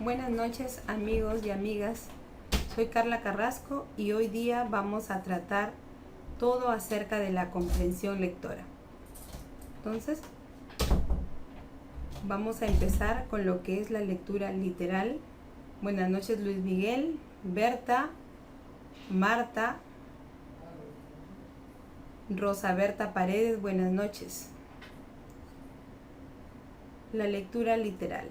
Buenas noches amigos y amigas, soy Carla Carrasco y hoy día vamos a tratar todo acerca de la comprensión lectora. Entonces, vamos a empezar con lo que es la lectura literal. Buenas noches Luis Miguel, Berta, Marta, Rosa Berta Paredes, buenas noches. La lectura literal.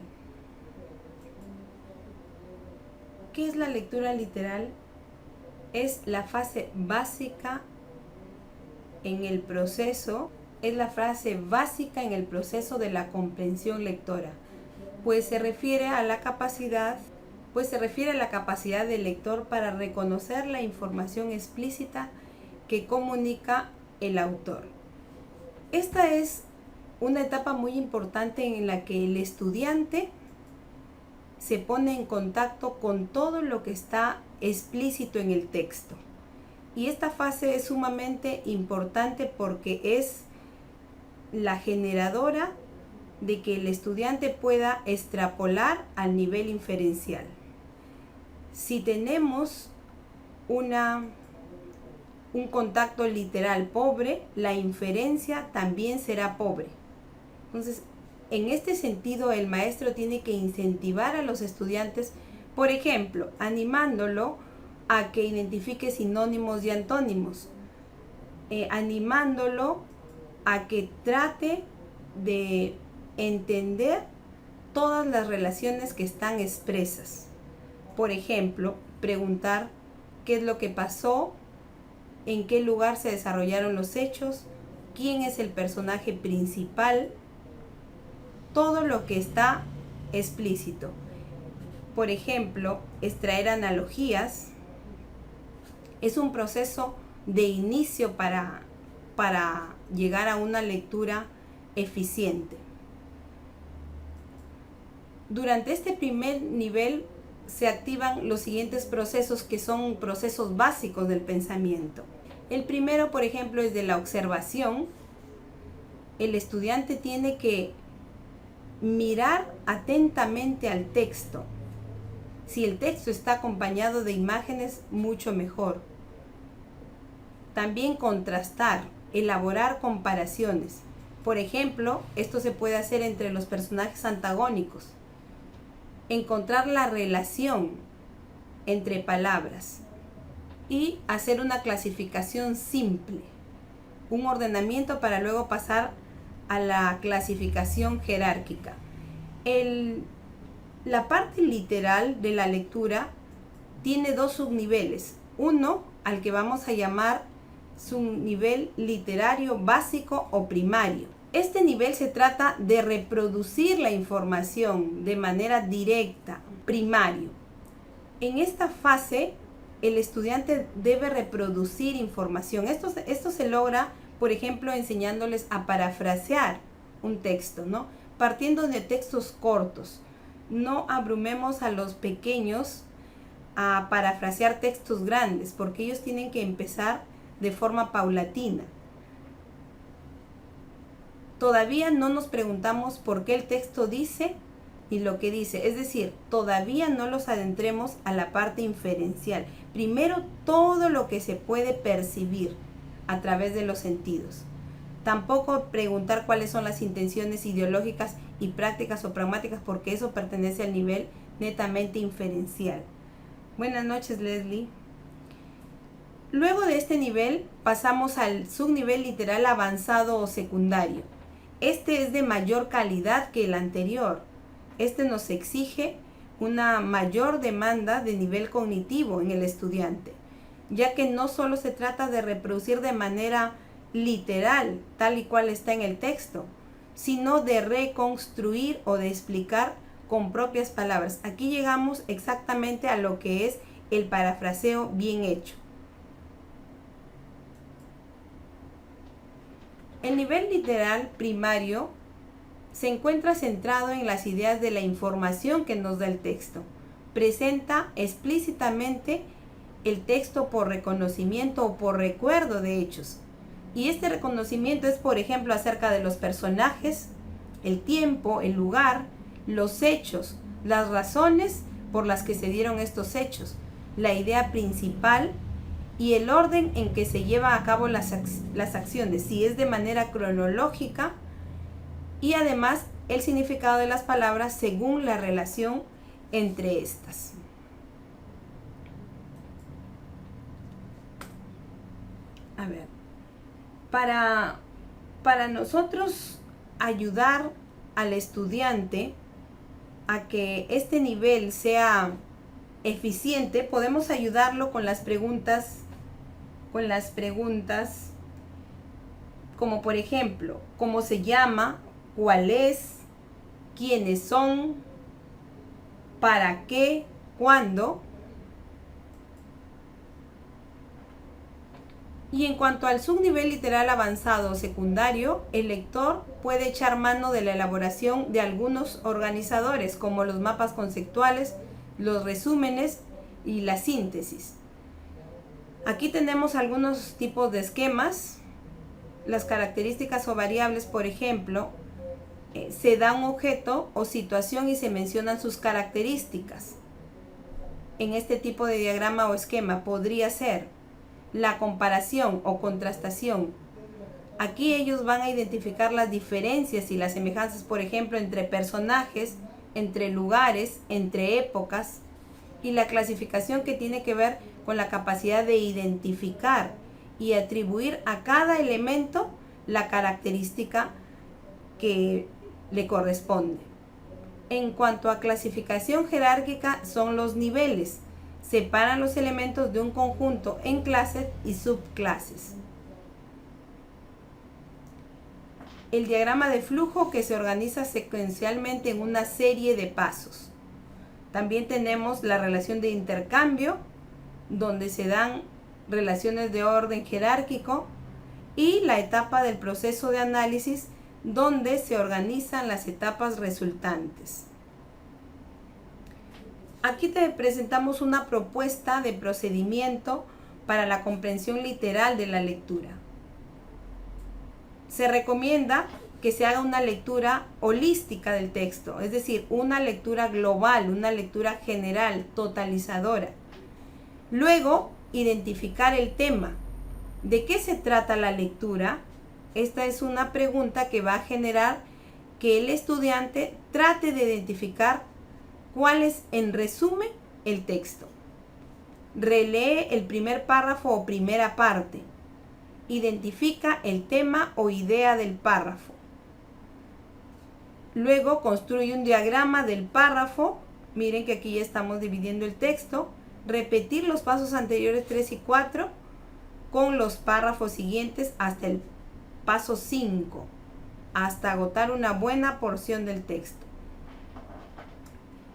¿Qué es la lectura literal? Es la fase básica en el proceso, de la comprensión lectora, pues se refiere a la capacidad del lector para reconocer la información explícita que comunica el autor. Esta es una etapa muy importante en la que el estudiante se pone en contacto con todo lo que está explícito en el texto. Y esta fase es sumamente importante porque es la generadora de que el estudiante pueda extrapolar al nivel inferencial. Si tenemos un contacto literal pobre, la inferencia también será pobre. Entonces, en este sentido, el maestro tiene que incentivar a los estudiantes, por ejemplo, animándolo a que identifique sinónimos y antónimos, animándolo a que trate de entender todas las relaciones que están expresas. Por ejemplo, preguntar qué es lo que pasó, en qué lugar se desarrollaron los hechos, quién es el personaje principal, todo lo que está explícito. Por ejemplo, extraer analogías es un proceso de inicio para llegar a una lectura eficiente. Durante este primer nivel se activan los siguientes procesos, que son procesos básicos del pensamiento. El primero, por ejemplo, es de la observación. El estudiante tiene que mirar atentamente al texto. Si el texto está acompañado de imágenes, mucho mejor. También contrastar, elaborar comparaciones. Por ejemplo, esto se puede hacer entre los personajes antagónicos. Encontrar la relación entre palabras y hacer una clasificación simple, un ordenamiento para luego pasar a la clasificación jerárquica. La parte literal de la lectura tiene dos subniveles. Uno, al que vamos a llamar subnivel literario básico o primario. Este nivel se trata de reproducir la información de manera directa, primario. En esta fase, el estudiante debe reproducir información. Esto se logra, por ejemplo, enseñándoles a parafrasear un texto, ¿no? Partiendo de textos cortos. No abrumemos a los pequeños a parafrasear textos grandes, porque ellos tienen que empezar de forma paulatina. Todavía no nos preguntamos por qué el texto dice y lo que dice. Es decir, todavía no los adentremos a la parte inferencial. Primero, todo lo que se puede percibir a través de los sentidos. Tampoco preguntar cuáles son las intenciones ideológicas y prácticas o pragmáticas, porque eso pertenece al nivel netamente inferencial. Buenas noches, Leslie. Luego de este nivel pasamos al subnivel literal avanzado o secundario. Este es de mayor calidad que el anterior. Este nos exige una mayor demanda de nivel cognitivo en el estudiante, ya que no solo se trata de reproducir de manera literal, tal y cual está en el texto, sino de reconstruir o de explicar con propias palabras. Aquí llegamos exactamente a lo que es el parafraseo bien hecho. El nivel literal primario se encuentra centrado en las ideas de la información que nos da el texto. Presenta explícitamente el texto por reconocimiento o por recuerdo de hechos. Y este reconocimiento es, por ejemplo, acerca de los personajes, el tiempo, el lugar, los hechos, las razones por las que se dieron estos hechos, la idea principal y el orden en que se llevan a cabo las acciones, si es de manera cronológica, y además el significado de las palabras según la relación entre estas. A ver, para nosotros ayudar al estudiante a que este nivel sea eficiente, podemos ayudarlo con las preguntas como por ejemplo, ¿cómo se llama? ¿Cuál es? ¿Quiénes son? ¿Para qué? ¿Cuándo? Y en cuanto al subnivel literal avanzado o secundario, el lector puede echar mano de la elaboración de algunos organizadores, como los mapas conceptuales, los resúmenes y la síntesis. Aquí tenemos algunos tipos de esquemas. Las características o variables, por ejemplo, se da un objeto o situación y se mencionan sus características. En este tipo de diagrama o esquema podría ser la comparación o contrastación. Aquí ellos van a identificar las diferencias y las semejanzas, por ejemplo, entre personajes, entre lugares, entre épocas, y la clasificación que tiene que ver con la capacidad de identificar y atribuir a cada elemento la característica que le corresponde. En cuanto a clasificación jerárquica, son los niveles. Separan los elementos de un conjunto en clases y subclases. El diagrama de flujo, que se organiza secuencialmente en una serie de pasos. También tenemos la relación de intercambio, donde se dan relaciones de orden jerárquico, y la etapa del proceso de análisis, donde se organizan las etapas resultantes. Aquí te presentamos una propuesta de procedimiento para la comprensión literal de la lectura. Se recomienda que se haga una lectura holística del texto, es decir, una lectura global, una lectura general, totalizadora. Luego, identificar el tema. ¿De qué se trata la lectura? Esta es una pregunta que va a generar que el estudiante trate de identificar cuál es, en resumen, el texto. Relee el primer párrafo o primera parte. Identifica el tema o idea del párrafo. Luego construye un diagrama del párrafo. Miren que aquí ya estamos dividiendo el texto. Repetir los pasos anteriores 3 y 4 con los párrafos siguientes hasta el paso 5, hasta agotar una buena porción del texto.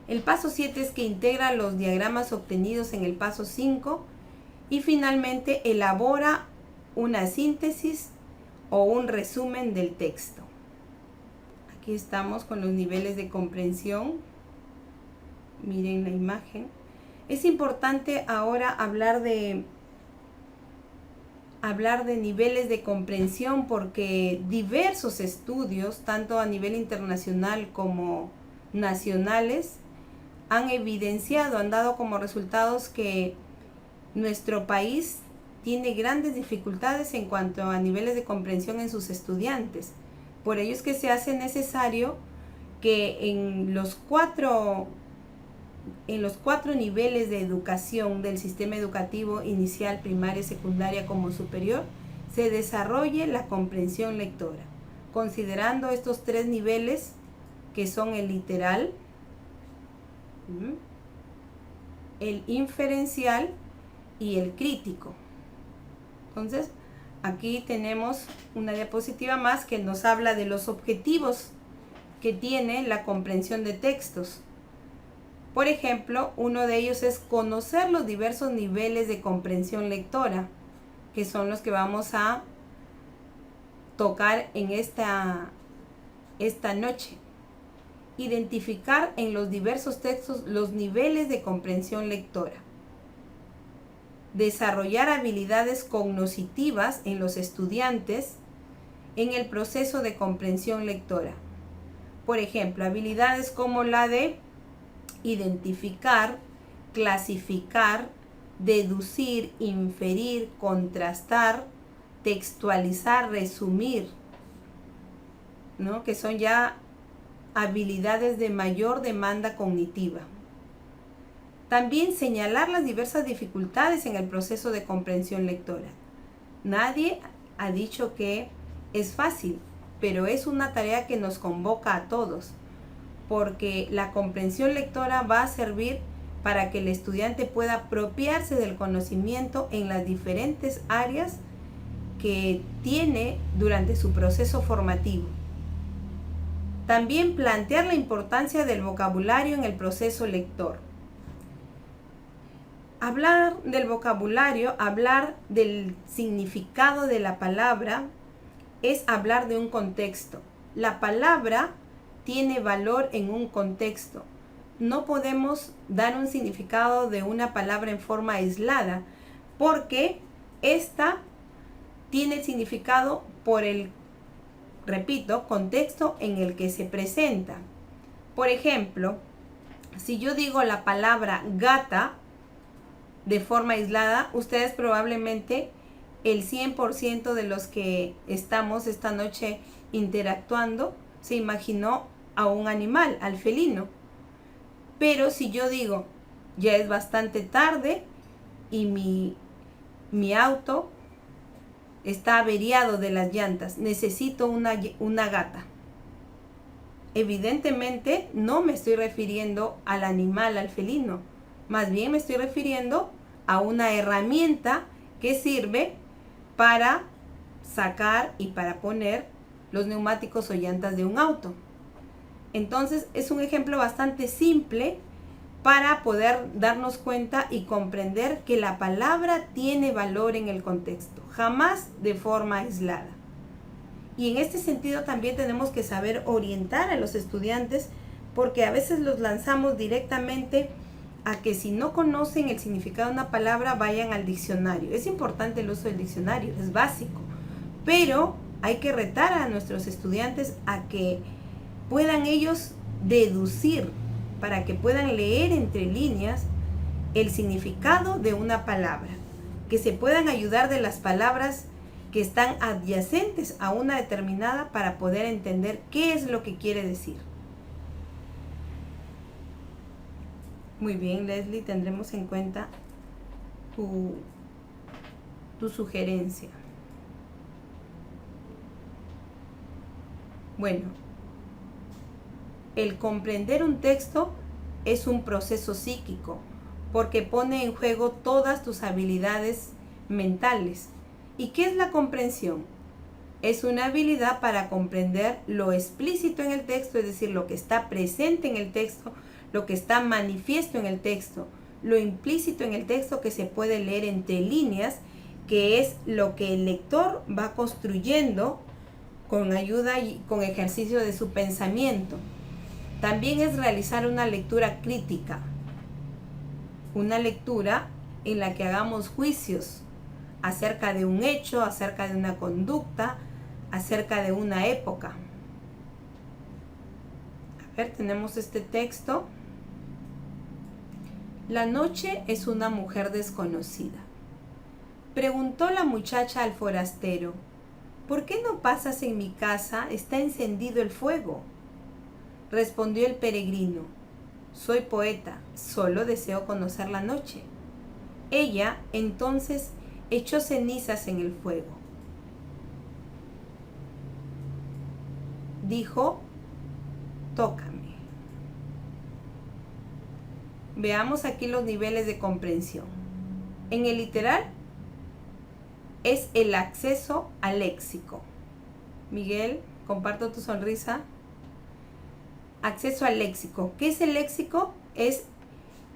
El paso 7 es que integra los diagramas obtenidos en el paso 5 y finalmente elabora una síntesis o un resumen del texto. Aquí estamos con los niveles de comprensión. Miren la imagen. Es importante ahora hablar de niveles de comprensión, porque diversos estudios, tanto a nivel internacional como nacionales, han evidenciado, han dado como resultados que nuestro país tiene grandes dificultades en cuanto a niveles de comprensión en sus estudiantes. Por ello es que se hace necesario que en los cuatro niveles de educación del sistema educativo inicial, primaria, secundaria como superior, se desarrolle la comprensión lectora, considerando estos 3 niveles que son el literal, el inferencial y el crítico. Entonces, aquí tenemos una diapositiva más que nos habla de los objetivos que tiene la comprensión de textos. Por ejemplo, uno de ellos es conocer los diversos niveles de comprensión lectora, que son los que vamos a tocar en esta noche. Identificar en los diversos textos los niveles de comprensión lectora. Desarrollar habilidades cognitivas en los estudiantes en el proceso de comprensión lectora. Por ejemplo, habilidades como la de identificar, clasificar, deducir, inferir, contrastar, textualizar, resumir, ¿no? Que son ya habilidades de mayor demanda cognitiva. También señalar las diversas dificultades en el proceso de comprensión lectora. Nadie ha dicho que es fácil, pero es una tarea que nos convoca a todos, porque la comprensión lectora va a servir para que el estudiante pueda apropiarse del conocimiento en las diferentes áreas que tiene durante su proceso formativo. También plantear la importancia del vocabulario en el proceso lector. Hablar del vocabulario, hablar del significado de la palabra, es hablar de un contexto. La palabra tiene valor en un contexto. No podemos dar un significado de una palabra en forma aislada, porque esta tiene el significado por el, repito, contexto en el que se presenta. Por ejemplo, si yo digo la palabra gata de forma aislada, ustedes probablemente el 100% de los que estamos esta noche interactuando se imaginó a un animal, al felino. Pero si yo digo, ya es bastante tarde y mi auto está averiado de las llantas, necesito una gata. Evidentemente no me estoy refiriendo al animal, al felino. Más bien me estoy refiriendo a una herramienta que sirve para sacar y para poner los neumáticos o llantas de un auto. Entonces es un ejemplo bastante simple para poder darnos cuenta y comprender que la palabra tiene valor en el contexto, jamás de forma aislada. Y en este sentido también tenemos que saber orientar a los estudiantes, porque a veces los lanzamos directamente a que si no conocen el significado de una palabra vayan al diccionario. Es importante el uso del diccionario, es básico, pero hay que retar a nuestros estudiantes a que puedan ellos deducir, para que puedan leer entre líneas el significado de una palabra, que se puedan ayudar de las palabras que están adyacentes a una determinada para poder entender qué es lo que quiere decir. Muy bien, Leslie, tendremos en cuenta tu sugerencia. Bueno, el comprender un texto es un proceso psíquico, porque pone en juego todas tus habilidades mentales. ¿Y qué es la comprensión? Es una habilidad para comprender lo explícito en el texto, es decir, lo que está presente en el texto, lo que está manifiesto en el texto, lo implícito en el texto que se puede leer entre líneas, que es lo que el lector va construyendo con ayuda y con ejercicio de su pensamiento. También es realizar una lectura crítica, una lectura en la que hagamos juicios acerca de un hecho, acerca de una conducta, acerca de una época. A ver, tenemos este texto. La noche es una mujer desconocida. Preguntó la muchacha al forastero: ¿por qué no pasas en mi casa? Está encendido el fuego. Respondió el peregrino: soy poeta, solo deseo conocer la noche. Ella entonces echó cenizas en el fuego. Dijo: tócame. Veamos aquí los niveles de comprensión. En el literal es el acceso al léxico. Miguel, comparto tu sonrisa. Acceso al léxico. ¿Qué es el léxico? Es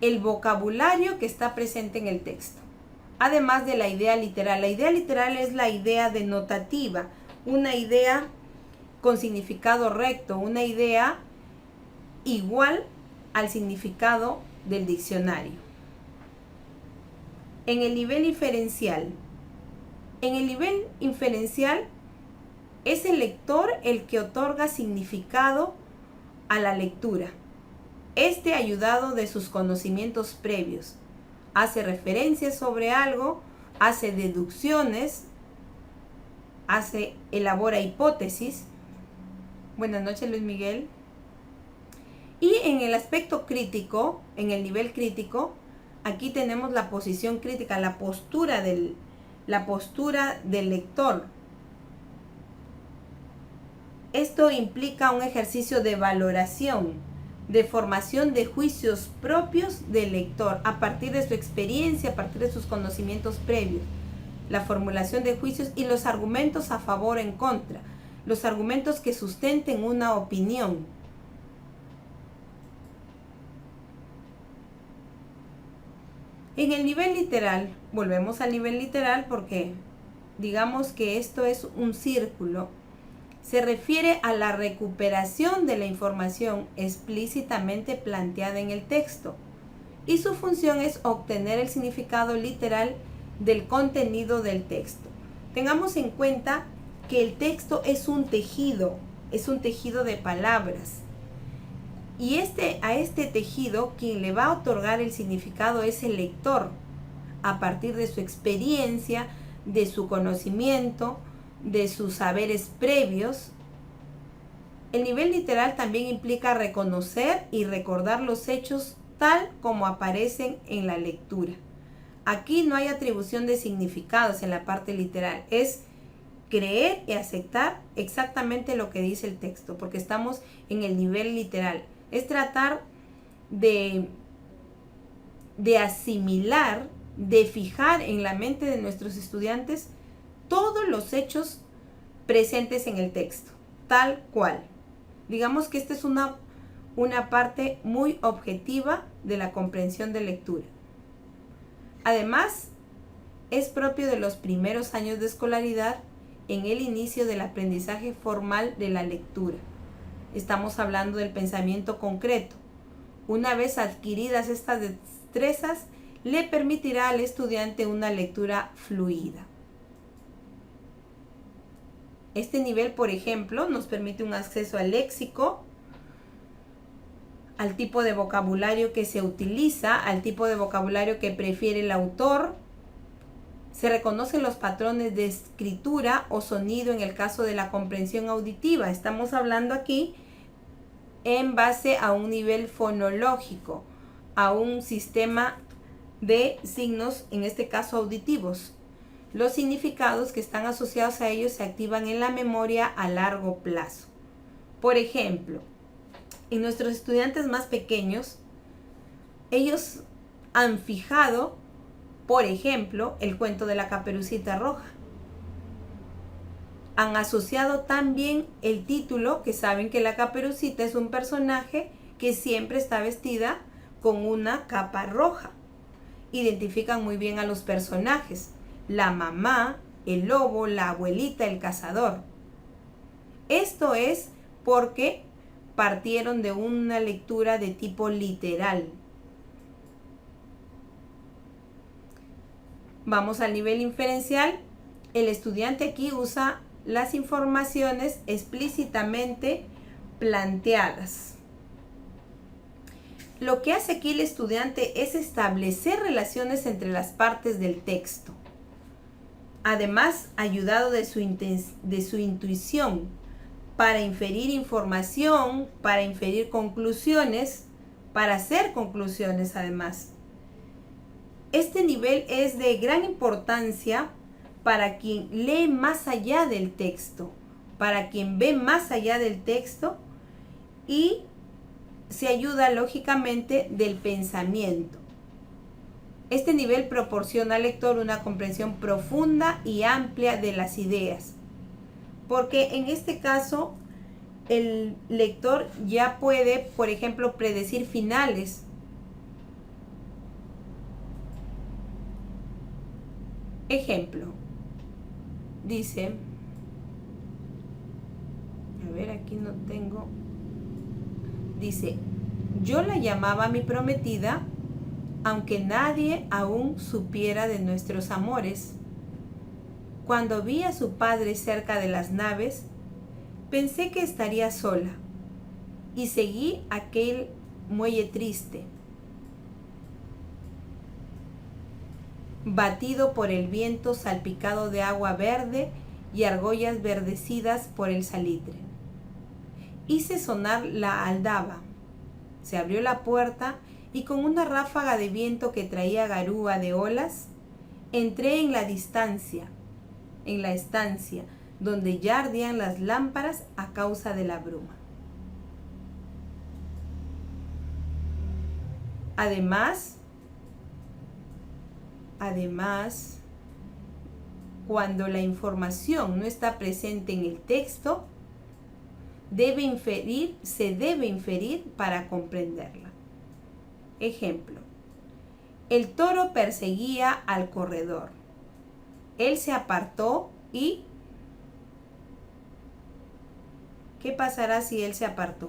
el vocabulario que está presente en el texto. Además de la idea literal. La idea literal es la idea denotativa, una idea con significado recto, una idea igual al significado del diccionario. En el nivel inferencial. En el nivel inferencial es el lector el que otorga significado a la lectura. ayudado de sus conocimientos previos. Hace referencias sobre algo, hace deducciones, elabora hipótesis. Buenas noches, Luis Miguel. Y en el aspecto crítico, en el nivel crítico, aquí tenemos la posición crítica, la postura del lector. Esto implica un ejercicio de valoración, de formación de juicios propios del lector a partir de su experiencia, a partir de sus conocimientos previos. La formulación de juicios y los argumentos a favor o en contra, los argumentos que sustenten una opinión. En el nivel literal, volvemos al nivel literal porque digamos que esto es un círculo, se refiere a la recuperación de la información explícitamente planteada en el texto y su función es obtener el significado literal del contenido del texto. Tengamos en cuenta que el texto es un tejido de palabras. Y a este tejido, quien le va a otorgar el significado es el lector, a partir de su experiencia, de su conocimiento, de sus saberes previos. El nivel literal también implica reconocer y recordar los hechos tal como aparecen en la lectura. Aquí no hay atribución de significados en la parte literal, es creer y aceptar exactamente lo que dice el texto, porque estamos en el nivel literal. Es tratar de asimilar, de fijar en la mente de nuestros estudiantes todos los hechos presentes en el texto, tal cual. Digamos que esta es una parte muy objetiva de la comprensión de lectura. Además, es propio de los primeros años de escolaridad en el inicio del aprendizaje formal de la lectura. Estamos hablando del pensamiento concreto. Una vez adquiridas estas destrezas, le permitirá al estudiante una lectura fluida. Este nivel, por ejemplo, nos permite un acceso al léxico, al tipo de vocabulario que se utiliza, al tipo de vocabulario que prefiere el autor. Se reconocen los patrones de escritura o sonido en el caso de la comprensión auditiva. Estamos hablando aquí en base a un nivel fonológico, a un sistema de signos, en este caso auditivos. Los significados que están asociados a ellos se activan en la memoria a largo plazo. Por ejemplo, en nuestros estudiantes más pequeños, ellos han fijado, por ejemplo, el cuento de la Caperucita Roja. Han asociado también el título, que saben que la Caperucita es un personaje que siempre está vestida con una capa roja. Identifican muy bien a los personajes: la mamá, el lobo, la abuelita, el cazador. Esto es porque partieron de una lectura de tipo literal. Vamos al nivel inferencial. El estudiante aquí usa las informaciones explícitamente planteadas. Lo que hace aquí el estudiante es establecer relaciones entre las partes del texto. Además, ayudado de su intuición para inferir información, para inferir conclusiones, para hacer conclusiones además. Este nivel es de gran importancia para quien lee más allá del texto, para quien ve más allá del texto y se ayuda lógicamente del pensamiento. Este nivel proporciona al lector una comprensión profunda y amplia de las ideas, porque en este caso el lector ya puede, por ejemplo, predecir finales. Ejemplo, dice, a ver, aquí no tengo, dice: yo la llamaba mi prometida, aunque nadie aún supiera de nuestros amores. Cuando vi a su padre cerca de las naves, pensé que estaría sola y seguí aquel muelle triste, batido por el viento, salpicado de agua verde y argollas verdecidas por el salitre. Hice sonar la aldaba. Se abrió la puerta y con una ráfaga de viento que traía garúa de olas, entré en la estancia, donde ya ardían las lámparas a causa de la bruma. Además, cuando la información no está presente en el texto, se debe inferir para comprenderla. Ejemplo: el toro perseguía al corredor. Él se apartó y... ¿qué pasará si él se apartó?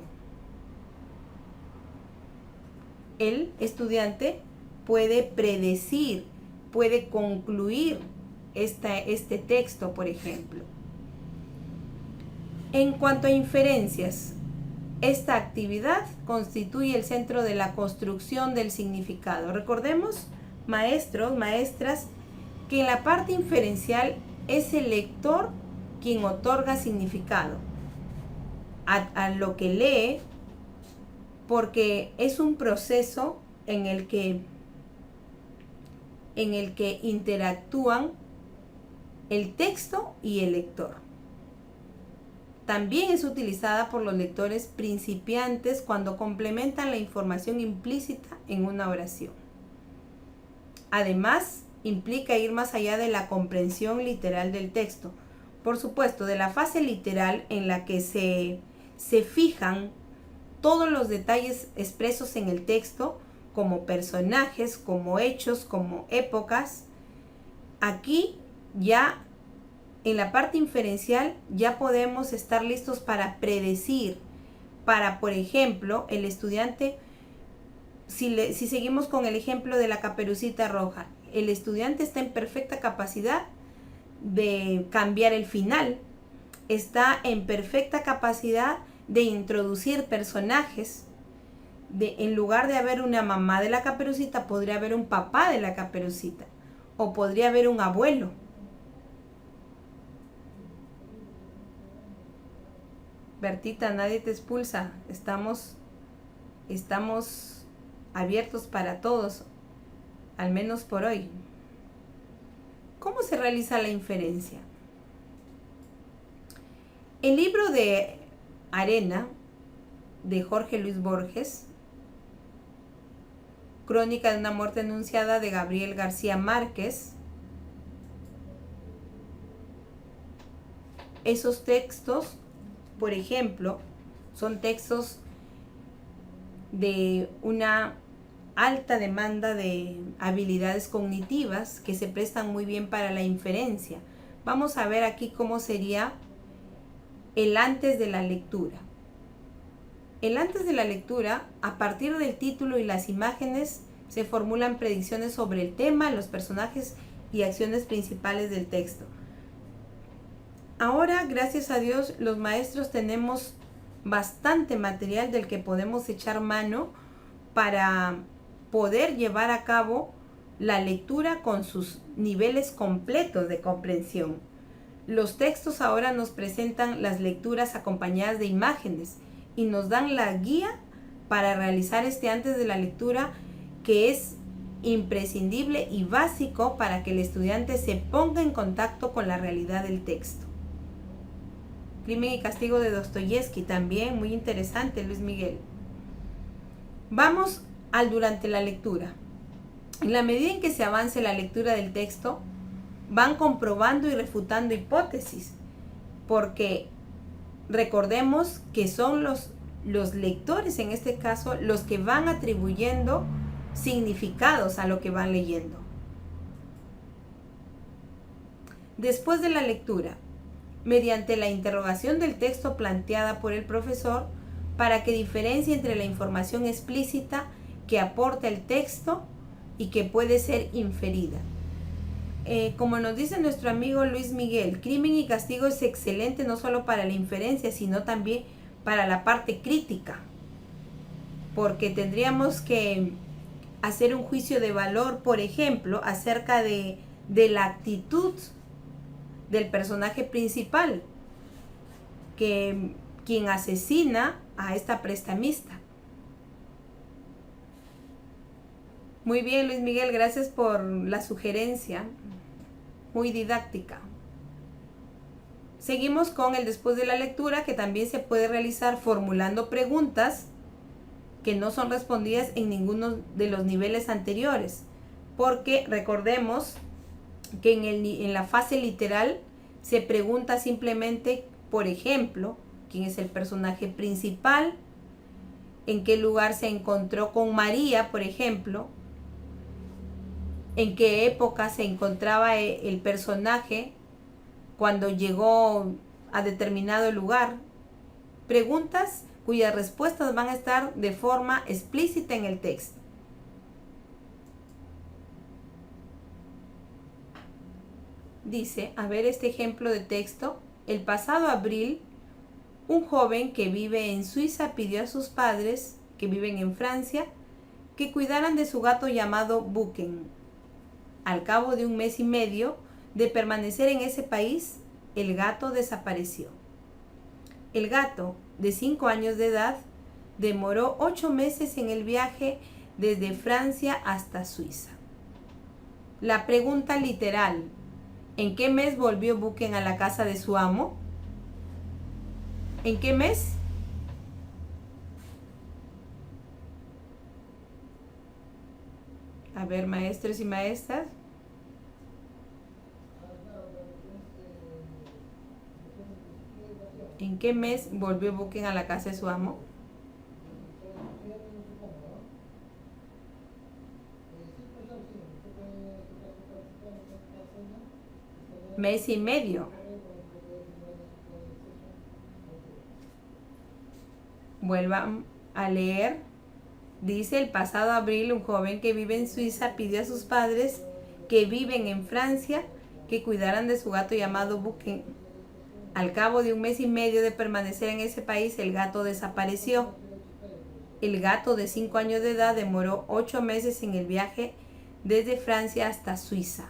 El estudiante puede predecir, puede concluir este texto, por ejemplo. En cuanto a inferencias, esta actividad constituye el centro de la construcción del significado. Recordemos, maestros, maestras, que en la parte inferencial es el lector quien otorga significado a lo que lee, porque es un proceso en el que interactúan el texto y el lector. También es utilizada por los lectores principiantes cuando complementan la información implícita en una oración. Además, implica ir más allá de la comprensión literal del texto. Por supuesto, de la fase literal en la que se fijan todos los detalles expresos en el texto, como personajes, como hechos, como épocas. Aquí ya en la parte inferencial ya podemos estar listos para predecir, para, por ejemplo, el estudiante, si seguimos con el ejemplo de la Caperucita Roja, el estudiante está en perfecta capacidad de cambiar el final, está en perfecta capacidad de introducir personajes. En lugar de haber una mamá de la Caperucita, podría haber un papá de la Caperucita, o podría haber un abuelo. Bertita, nadie te expulsa. Estamos abiertos para todos, al menos por hoy. ¿Cómo se realiza la inferencia? El libro de Arena, de Jorge Luis Borges, Crónica de una muerte anunciada, de Gabriel García Márquez. Esos textos, por ejemplo, son textos de una alta demanda de habilidades cognitivas que se prestan muy bien para la inferencia. Vamos a ver aquí cómo sería el antes de la lectura. El antes de la lectura, a partir del título y las imágenes, se formulan predicciones sobre el tema, los personajes y acciones principales del texto. Ahora, gracias a Dios, los maestros tenemos bastante material del que podemos echar mano para poder llevar a cabo la lectura con sus niveles completos de comprensión. Los textos ahora nos presentan las lecturas acompañadas de imágenes y nos dan la guía para realizar este antes de la lectura, que es imprescindible y básico para que el estudiante se ponga en contacto con la realidad del texto. Crimen y castigo de Dostoyevsky, también muy interesante, Luis Miguel. Vamos al durante la lectura. En la medida en que se avance la lectura del texto, van comprobando y refutando hipótesis, porque recordemos que son los lectores, en este caso, los que van atribuyendo significados a lo que van leyendo. Después de la lectura, mediante la interrogación del texto planteada por el profesor, para que diferencie entre la información explícita que aporta el texto y que puede ser inferida. Como nos dice nuestro amigo Luis Miguel, Crimen y Castigo es excelente no solo para la inferencia, sino también para la parte crítica. porque tendríamos que hacer un juicio de valor, por ejemplo, acerca de la actitud del personaje principal, quien asesina a esta prestamista. Muy bien, Luis Miguel, gracias por la sugerencia, muy didáctica. Seguimos con el después de la lectura, que también se puede realizar formulando preguntas que no son respondidas en ninguno de los niveles anteriores, porque recordemos que en la fase literal se pregunta simplemente, por ejemplo, quién es el personaje principal, en qué lugar se encontró con María, por ejemplo, en qué época se encontraba el personaje cuando llegó a determinado lugar. Preguntas cuyas respuestas van a estar de forma explícita en el texto. Dice, a ver este ejemplo de texto: el pasado abril, un joven que vive en Suiza pidió a sus padres, que viven en Francia, que cuidaran de su gato llamado Bucken. Al cabo de un mes y medio de permanecer en ese país, el gato desapareció. El gato, de 5 años de edad, demoró 8 meses en el viaje desde Francia hasta Suiza. La pregunta literal: ¿en qué mes volvió Bucken a la casa de su amo? ¿En qué mes? A ver, maestros y maestras. ¿En qué mes volvió Bucken a la casa de su amo? Mes y medio. Vuelvan a leer. Dice, el pasado abril, un joven que vive en Suiza pidió a sus padres, que viven en Francia, que cuidaran de su gato llamado Bucken. Al cabo de un mes y medio de permanecer en ese país, el gato desapareció. El gato, de 5 años de edad, demoró 8 meses en el viaje desde Francia hasta Suiza.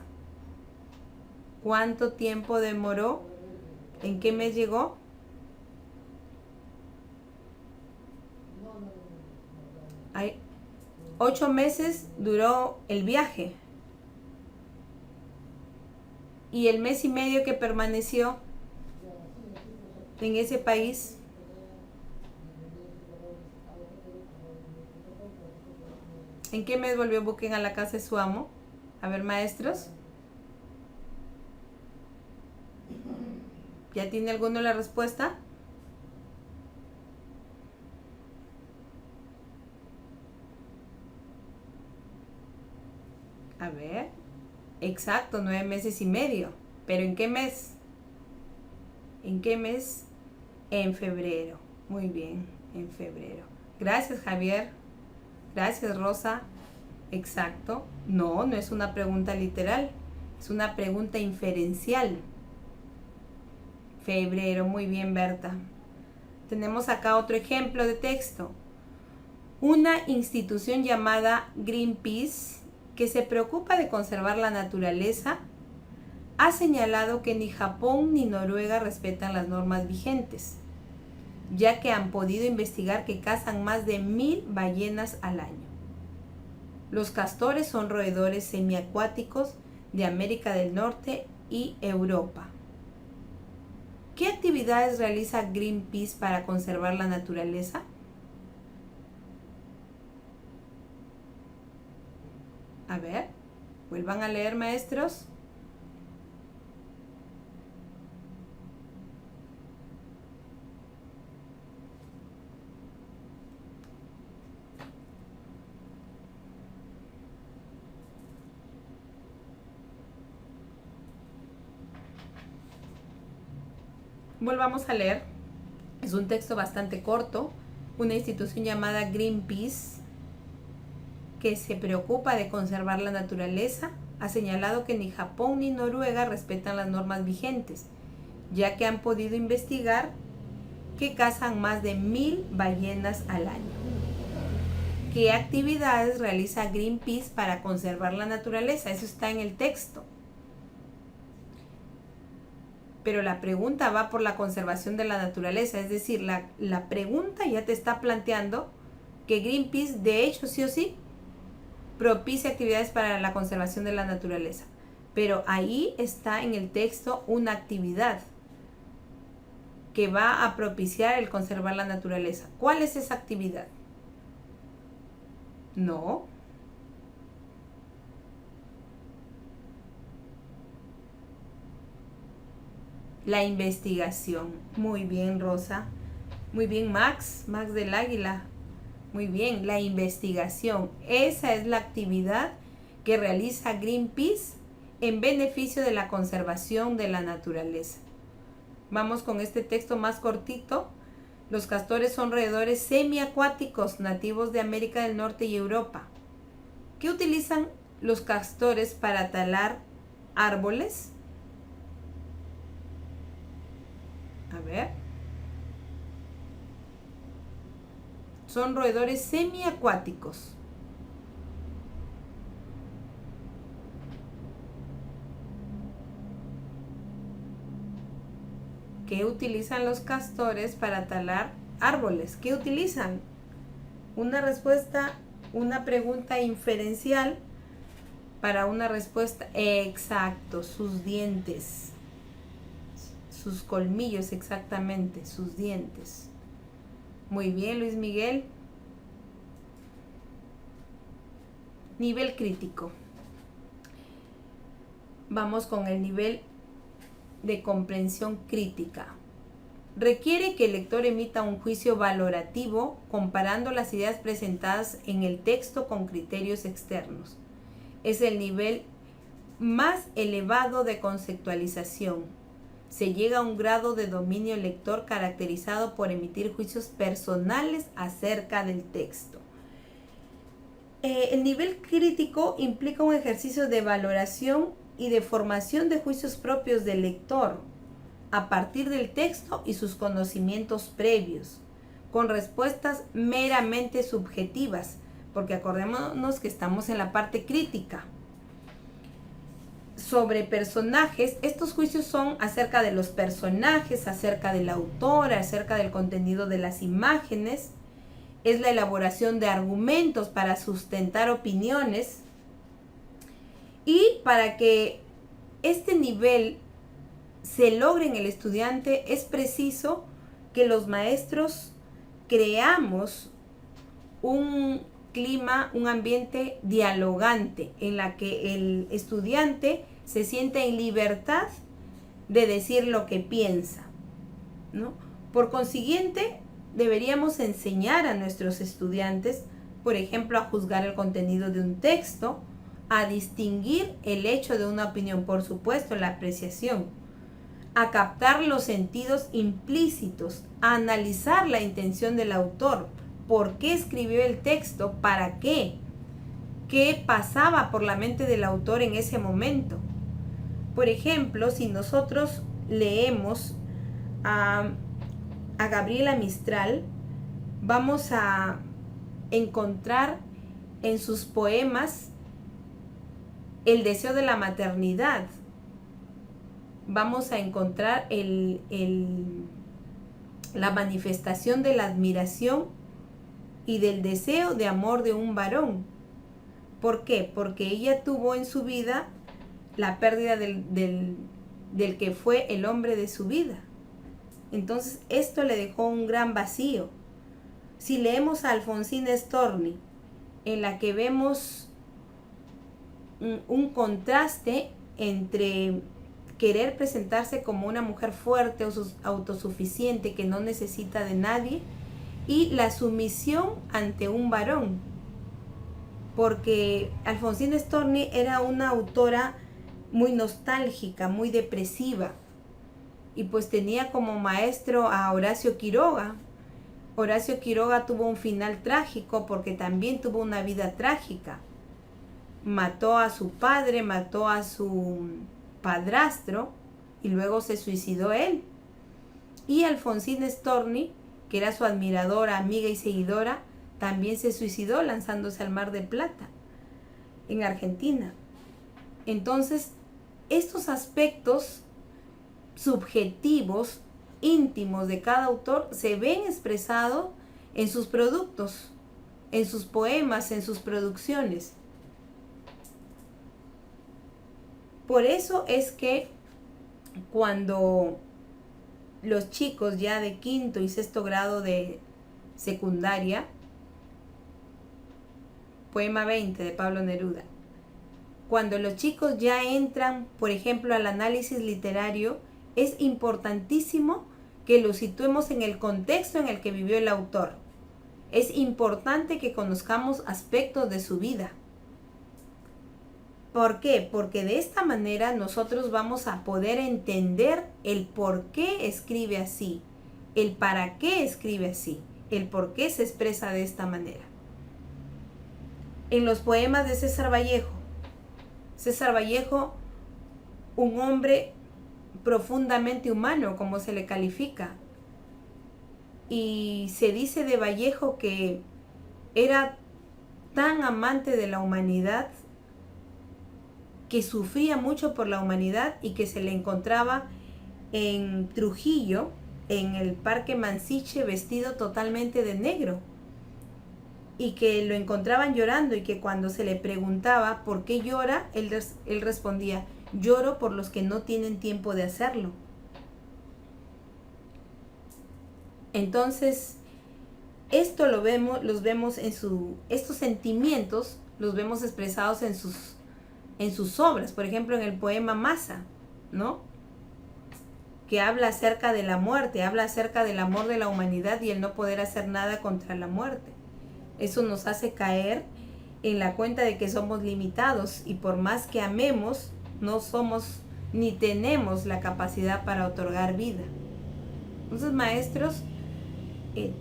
¿Cuánto tiempo demoró? ¿En qué mes llegó? Hay 8 meses duró el viaje. Y el mes y medio que permaneció en ese país, ¿en qué mes volvió Bucken a la casa de su amo? A ver, maestros. ¿Ya tiene alguno la respuesta? A ver. Exacto, 9 meses y medio. ¿Pero en qué mes? ¿En qué mes? En febrero. Muy bien, en febrero. Gracias, Javier. Gracias, Rosa. Exacto. No, no es una pregunta literal. Es una pregunta inferencial. Febrero. Muy bien, Berta. Tenemos acá otro ejemplo de texto. Una institución llamada Greenpeace, que se preocupa de conservar la naturaleza, ha señalado que ni Japón ni Noruega respetan las normas vigentes, ya que han podido investigar que cazan más de 1000 ballenas al año. Los castores son roedores semiacuáticos de América del Norte y Europa. ¿Qué actividades realiza Greenpeace para conservar la naturaleza? A ver, vuelvan a leer, maestros. Volvamos a leer. Es un texto bastante corto. Una institución llamada Greenpeace, que se preocupa de conservar la naturaleza, ha señalado que ni Japón ni Noruega respetan las normas vigentes, ya que han podido investigar que cazan más de 1000 ballenas al año. ¿qué actividades realiza Greenpeace para conservar la naturaleza? Eso está en el texto. Pero la pregunta va por la conservación de la naturaleza, es decir, la pregunta ya te está planteando que Greenpeace, de hecho, sí o sí, propicia actividades para la conservación de la naturaleza. Pero ahí está en el texto una actividad que va a propiciar el conservar la naturaleza. ¿Cuál es esa actividad? No. La investigación. Muy bien, Rosa. Muy bien, Max del Águila. Muy bien, la investigación. Esa es la actividad que realiza Greenpeace en beneficio de la conservación de la naturaleza. Vamos con este texto más cortito. Los castores son roedores semiacuáticos nativos de América del Norte y Europa. ¿Qué utilizan los castores para talar árboles? A ver. Son roedores semiacuáticos. ¿Qué utilizan los castores para talar árboles? ¿Qué utilizan? Una respuesta, una pregunta inferencial para una respuesta. Exacto, sus dientes. Sus colmillos, exactamente, sus dientes. Muy bien, Luis Miguel. Nivel crítico. Vamos con el nivel de comprensión crítica. Requiere que el lector emita un juicio valorativo comparando las ideas presentadas en el texto con criterios externos. Es el nivel más elevado de conceptualización. Se llega a un grado de dominio lector caracterizado por emitir juicios personales acerca del texto. El nivel crítico implica un ejercicio de valoración y de formación de juicios propios del lector a partir del texto y sus conocimientos previos, con respuestas meramente subjetivas, porque acordémonos que estamos en la parte crítica. Sobre personajes, estos juicios son acerca de los personajes, acerca del autor, acerca del contenido de las imágenes. Es la elaboración de argumentos para sustentar opiniones. Y para que este nivel se logre en el estudiante, es preciso que los maestros creamos un clima, un ambiente dialogante en la que el estudiante se siente en libertad de decir lo que piensa, ¿no? Por consiguiente, deberíamos enseñar a nuestros estudiantes, por ejemplo, a juzgar el contenido de un texto, a distinguir el hecho de una opinión, por supuesto, la apreciación, a captar los sentidos implícitos, a analizar la intención del autor, por qué escribió el texto, para qué pasaba por la mente del autor en ese momento. Por ejemplo, si nosotros leemos a Gabriela Mistral, vamos a encontrar en sus poemas el deseo de la maternidad. Vamos a encontrar la manifestación de la admiración y del deseo de amor de un varón. ¿Por qué? Porque ella tuvo en su vida la pérdida del que fue el hombre de su vida. Entonces esto le dejó un gran vacío. Si leemos a Alfonsina Storni, en la que vemos un contraste entre querer presentarse como una mujer fuerte o autosuficiente que no necesita de nadie, y la sumisión ante un varón, porque Alfonsina Storni era una autora muy nostálgica, muy depresiva, y pues tenía como maestro a Horacio Quiroga. Horacio Quiroga tuvo un final trágico porque también tuvo una vida trágica. Mató a su padre, mató a su padrastro y luego se suicidó él. Y Alfonsina Storni, que era su admiradora, amiga y seguidora, también se suicidó lanzándose al Mar del Plata, en Argentina. Entonces, estos aspectos subjetivos, íntimos de cada autor, se ven expresados en sus productos, en sus poemas, en sus producciones. Por eso es que cuando los chicos ya de quinto y sexto grado de secundaria, poema 20 de Pablo Neruda, cuando los chicos ya entran, por ejemplo, al análisis literario, es importantísimo que lo situemos en el contexto en el que vivió el autor. Es importante que conozcamos aspectos de su vida. ¿Por qué? Porque de esta manera nosotros vamos a poder entender el por qué escribe así, el para qué escribe así, el por qué se expresa de esta manera. En los poemas de César Vallejo, un hombre profundamente humano, como se le califica. Y se dice de Vallejo que era tan amante de la humanidad, que sufría mucho por la humanidad y que se le encontraba en Trujillo, en el Parque Mansiche, vestido totalmente de negro. Y que lo encontraban llorando y que cuando se le preguntaba por qué llora, él respondía: lloro por los que no tienen tiempo de hacerlo. Entonces, esto los vemos estos sentimientos los vemos expresados en sus obras. Por ejemplo, en el poema Masa, ¿no? Que habla acerca de la muerte, habla acerca del amor de la humanidad y el no poder hacer nada contra la muerte. Eso nos hace caer en la cuenta de que somos limitados y por más que amemos, no somos ni tenemos la capacidad para otorgar vida. Entonces, maestros,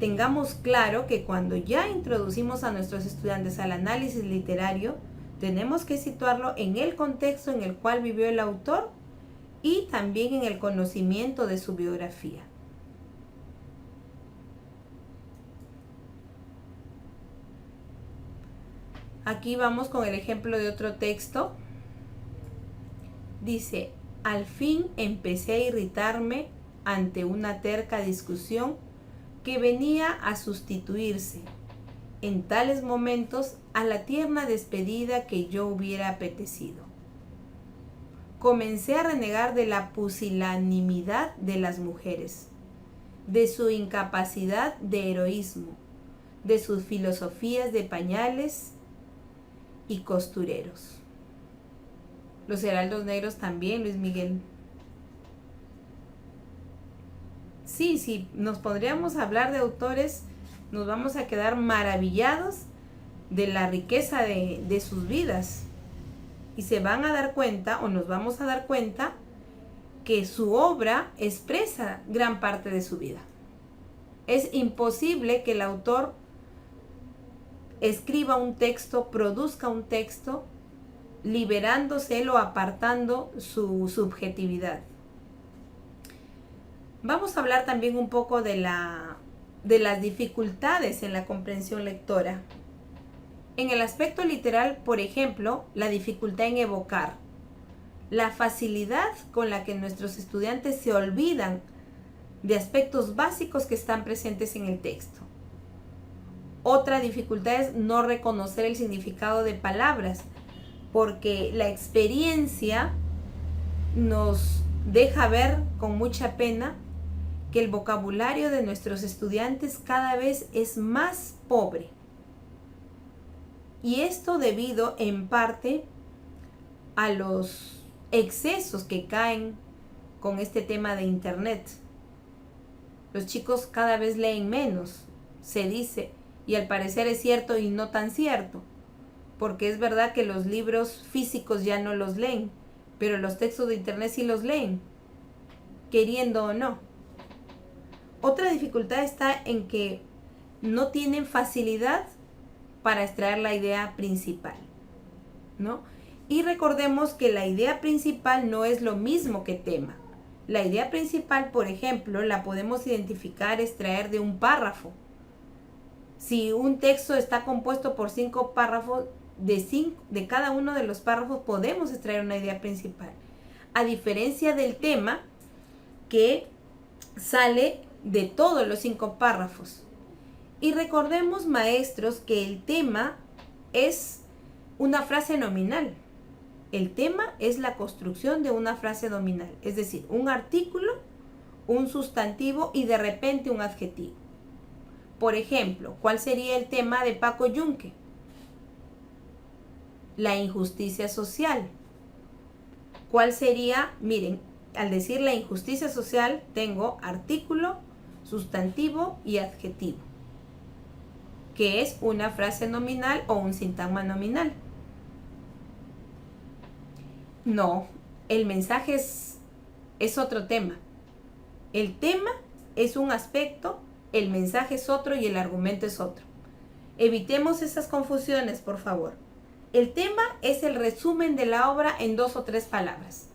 tengamos claro que cuando ya introducimos a nuestros estudiantes al análisis literario, tenemos que situarlo en el contexto en el cual vivió el autor y también en el conocimiento de su biografía. Aquí vamos con el ejemplo de otro texto. Dice: al fin empecé a irritarme ante una terca discusión que venía a sustituirse en tales momentos a la tierna despedida que yo hubiera apetecido. Comencé a renegar de la pusilanimidad de las mujeres, de su incapacidad de heroísmo, de sus filosofías de pañales y costureros. Los heraldos negros también, Luis Miguel. Sí, sí, nos podríamos hablar de autores, nos vamos a quedar maravillados de la riqueza de sus vidas. Y se van a dar cuenta, o nos vamos a dar cuenta, que su obra expresa gran parte de su vida. Es imposible que el autor escriba un texto, produzca un texto, liberándose o apartando su subjetividad. Vamos a hablar también un poco de las dificultades en la comprensión lectora. En el aspecto literal, por ejemplo, la dificultad en evocar, la facilidad con la que nuestros estudiantes se olvidan de aspectos básicos que están presentes en el texto. Otra dificultad es no reconocer el significado de palabras, porque la experiencia nos deja ver con mucha pena que el vocabulario de nuestros estudiantes cada vez es más pobre. Y esto debido en parte a los excesos que caen con este tema de internet. Los chicos cada vez leen menos, se dice, y al parecer es cierto y no tan cierto, porque es verdad que los libros físicos ya no los leen, pero los textos de internet sí los leen, queriendo o no. Otra dificultad está en que no tienen facilidad para extraer la idea principal, ¿no? Y recordemos que la idea principal no es lo mismo que tema. La idea principal, por ejemplo, la podemos identificar, extraer de un párrafo. Si un texto está compuesto por 5 párrafos, de cada uno de los párrafos podemos extraer una idea principal. A diferencia del tema, que sale de todos los 5 párrafos. Y recordemos, maestros, que el tema es una frase nominal. El tema es la construcción de una frase nominal, es decir, un artículo, un sustantivo y de repente un adjetivo. Por ejemplo, ¿cuál sería el tema de Paco Yunque? La injusticia social. ¿Cuál sería? Miren, al decir la injusticia social, tengo artículo, sustantivo y adjetivo, que es una frase nominal o un sintagma nominal. No, el mensaje es otro tema. El tema es un aspecto, el mensaje es otro y el argumento es otro. Evitemos esas confusiones, por favor. El tema es el resumen de la obra en 2 o 3 palabras.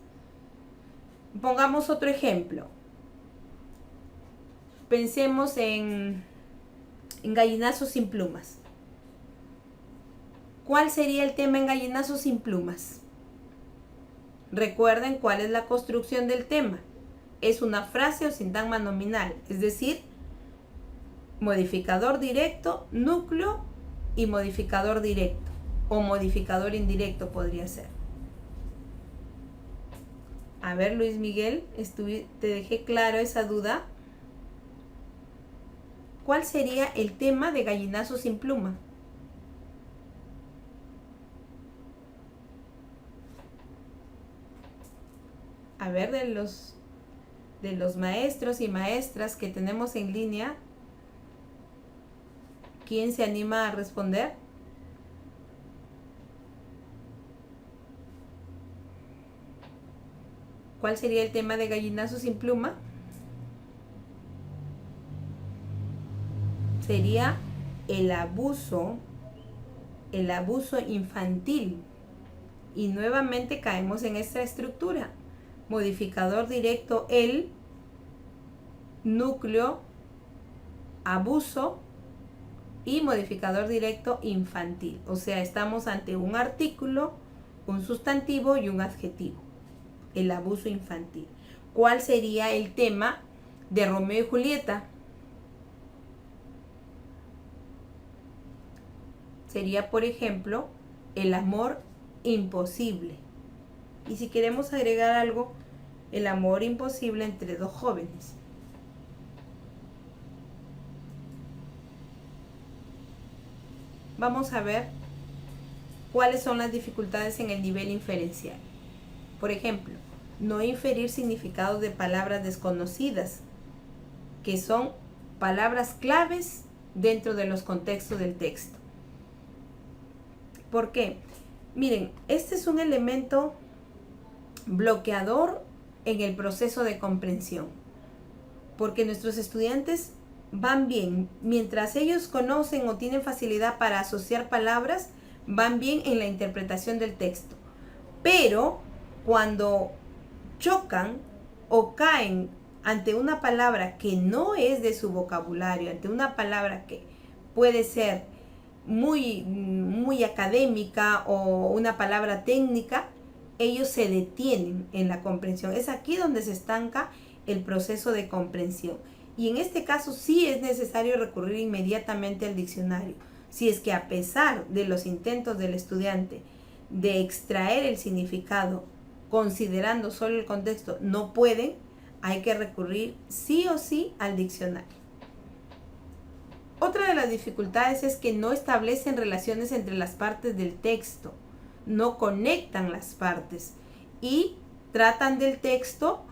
Pongamos otro ejemplo. Pensemos en Gallinazo sin plumas. ¿Cuál sería el tema en Gallinazo sin plumas? Recuerden cuál es la construcción del tema. Es una frase o sintagma nominal, es decir, modificador directo, núcleo y modificador directo, o modificador indirecto podría ser. A ver, Luis Miguel, te dejé claro esa duda. ¿Cuál sería el tema de Gallinazo sin pluma? A ver, de los maestros y maestras que tenemos en línea, ¿quién se anima a responder? ¿Cuál sería el tema de Gallinazo sin pluma? Sería el abuso infantil. Y nuevamente caemos en esta estructura. Modificador directo, el, núcleo, abuso y modificador directo infantil. O sea, estamos ante un artículo, un sustantivo y un adjetivo. El abuso infantil. ¿Cuál sería el tema de Romeo y Julieta? Sería, por ejemplo, el amor imposible. Y si queremos agregar algo, el amor imposible entre 2 jóvenes. Vamos a ver cuáles son las dificultades en el nivel inferencial. Por ejemplo, no inferir significados de palabras desconocidas, que son palabras claves dentro de los contextos del texto. ¿Por qué? Miren, este es un elemento bloqueador en el proceso de comprensión, porque nuestros estudiantes van bien, mientras ellos conocen o tienen facilidad para asociar palabras, van bien en la interpretación del texto, pero cuando chocan o caen ante una palabra que no es de su vocabulario, ante una palabra que puede ser muy académica o una palabra técnica, ellos se detienen en la comprensión. Es aquí donde se estanca el proceso de comprensión. Y en este caso sí es necesario recurrir inmediatamente al diccionario. Si es que a pesar de los intentos del estudiante de extraer el significado, considerando solo el contexto, no pueden, hay que recurrir sí o sí al diccionario. Otra de las dificultades es que no establecen relaciones entre las partes del texto, no conectan las partes y tratan del texto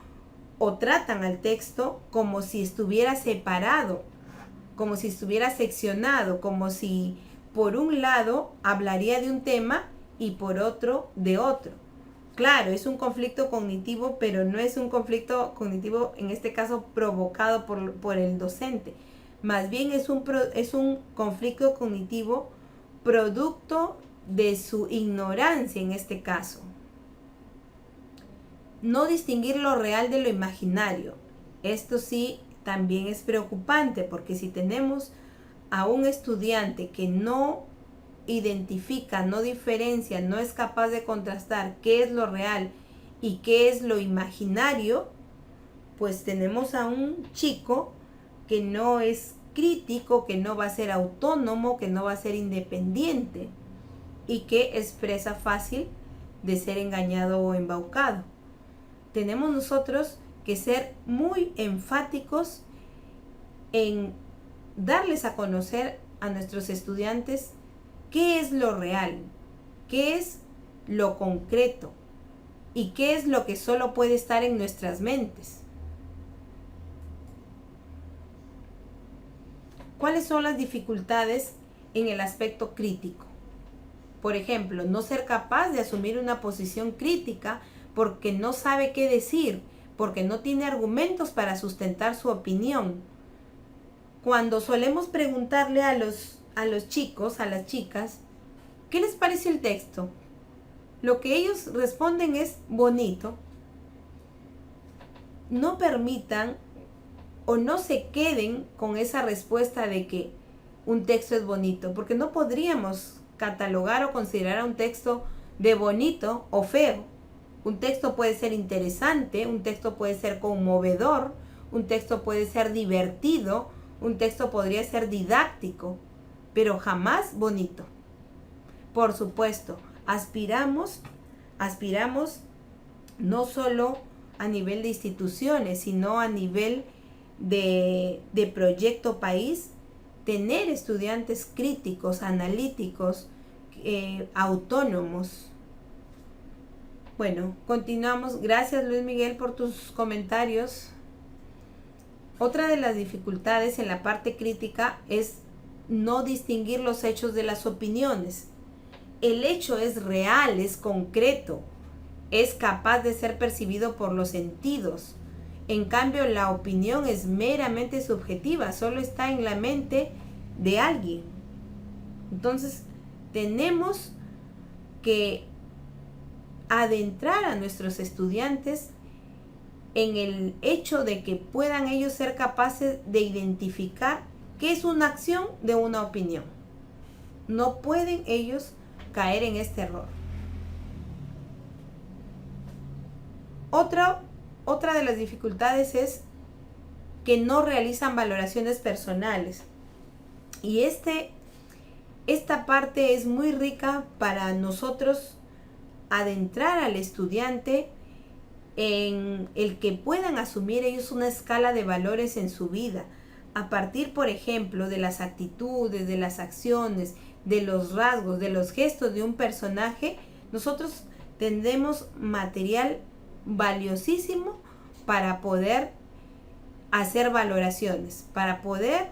o tratan al texto como si estuviera separado, como si estuviera seccionado, como si por un lado hablaría de un tema y por otro de otro. Claro, es un conflicto cognitivo, pero no es un conflicto cognitivo en este caso provocado por el docente. Más bien es un conflicto cognitivo producto de su ignorancia en este caso. No distinguir lo real de lo imaginario. Esto sí también es preocupante, porque si tenemos a un estudiante que no identifica, no diferencia, no es capaz de contrastar qué es lo real y qué es lo imaginario, pues tenemos a un chico que no es crítico, que no va a ser autónomo, que no va a ser independiente y que es presa fácil de ser engañado o embaucado. Tenemos nosotros que ser muy enfáticos en darles a conocer a nuestros estudiantes qué es lo real, qué es lo concreto y qué es lo que solo puede estar en nuestras mentes. ¿Cuáles son las dificultades en el aspecto crítico? Por ejemplo, no ser capaz de asumir una posición crítica porque no sabe qué decir, porque no tiene argumentos para sustentar su opinión. Cuando solemos preguntarle a los chicos, a las chicas, ¿qué les parece el texto? Lo que ellos responden es bonito. No permitan o no se queden con esa respuesta de que un texto es bonito, porque no podríamos catalogar o considerar a un texto de bonito o feo. Un texto puede ser interesante, un texto puede ser conmovedor, un texto puede ser divertido, un texto podría ser didáctico, pero jamás bonito. Por supuesto, aspiramos no solo a nivel de instituciones, sino a nivel de proyecto país, tener estudiantes críticos, analíticos, autónomos. Bueno, continuamos. Gracias, Luis Miguel, por tus comentarios. Otra de las dificultades en la parte crítica es no distinguir los hechos de las opiniones. El hecho es real, es concreto, es capaz de ser percibido por los sentidos. En cambio, la opinión es meramente subjetiva, solo está en la mente de alguien. Entonces, tenemos que adentrar a nuestros estudiantes en el hecho de que puedan ellos ser capaces de identificar qué es una acción de una opinión. No pueden ellos caer en este error. Otra de las dificultades es que no realizan valoraciones personales. Y esta parte es muy rica para nosotros adentrar al estudiante en el que puedan asumir ellos una escala de valores en su vida, a partir, por ejemplo, de las actitudes, de las acciones, de los rasgos, de los gestos de un personaje. Nosotros tendremos material valiosísimo para poder hacer valoraciones, para poder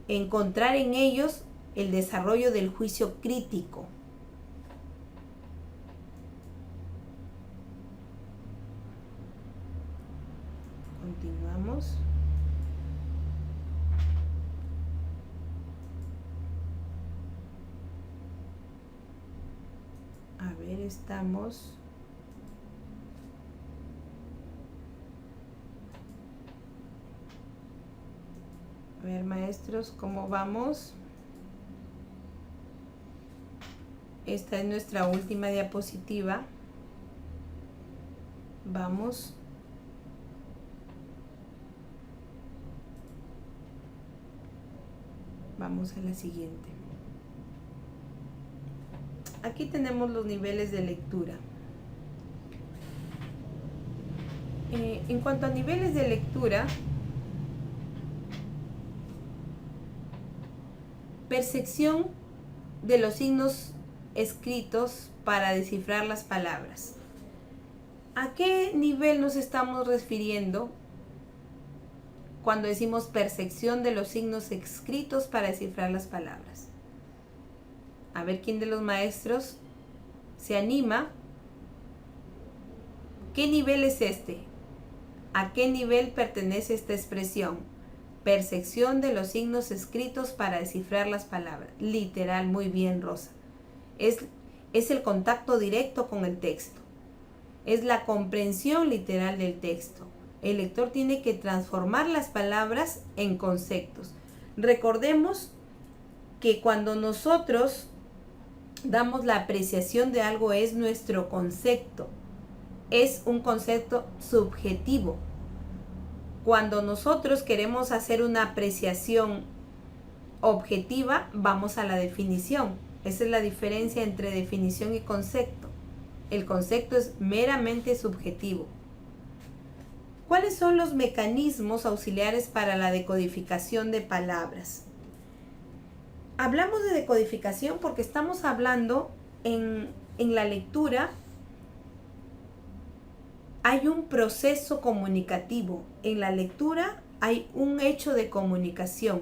encontrar en ellos el desarrollo del juicio crítico. Continuamos. A ver, estamos. A ver, maestros, ¿cómo vamos? Esta es nuestra última diapositiva. Vamos. Vamos a la siguiente. Aquí tenemos los niveles de lectura. En cuanto a niveles de lectura, percepción de los signos escritos para descifrar las palabras. ¿A qué nivel nos estamos refiriendo cuando decimos percepción de los signos escritos para descifrar las palabras? A ver quién de los maestros se anima. ¿Qué nivel es este? ¿A qué nivel pertenece esta expresión? Percepción de los signos escritos para descifrar las palabras. Literal, muy bien, Rosa. Es el contacto directo con el texto. Es la comprensión literal del texto. El lector tiene que transformar las palabras en conceptos. Recordemos que cuando nosotros damos la apreciación de algo es nuestro concepto, es un concepto subjetivo. Cuando nosotros queremos hacer una apreciación objetiva, vamos a la definición. Esa es la diferencia entre definición y concepto. El concepto es meramente subjetivo. ¿Cuáles son los mecanismos auxiliares para la decodificación de palabras? Hablamos de decodificación porque estamos hablando en la lectura. Hay un proceso comunicativo. En la lectura hay un hecho de comunicación,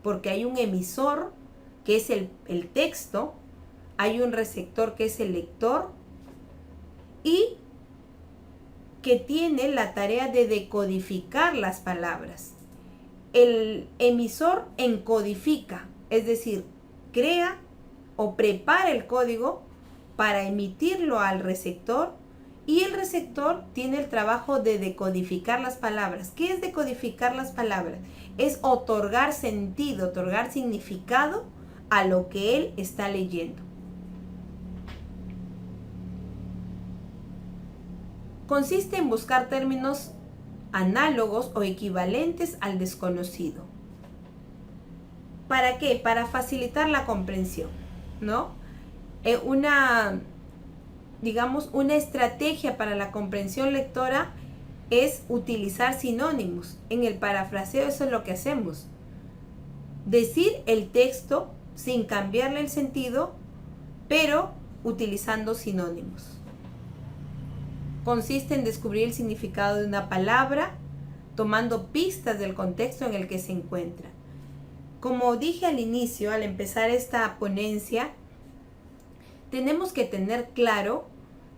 porque hay un emisor, que es el texto, hay un receptor, que es el lector, y que tiene la tarea de decodificar las palabras. El emisor encodifica, es decir, crea o prepara el código para emitirlo al receptor, y el receptor tiene el trabajo de decodificar las palabras. ¿Qué es decodificar las palabras? Es otorgar sentido, otorgar significado a lo que él está leyendo. Consiste en buscar términos análogos o equivalentes al desconocido. ¿Para qué? Para facilitar la comprensión, ¿no? Una estrategia para la comprensión lectora es utilizar sinónimos. En el parafraseo eso es lo que hacemos. Decir el texto sin cambiarle el sentido, pero utilizando sinónimos. Consiste en descubrir el significado de una palabra tomando pistas del contexto en el que se encuentra. Como dije al inicio, al empezar esta ponencia, tenemos que tener claro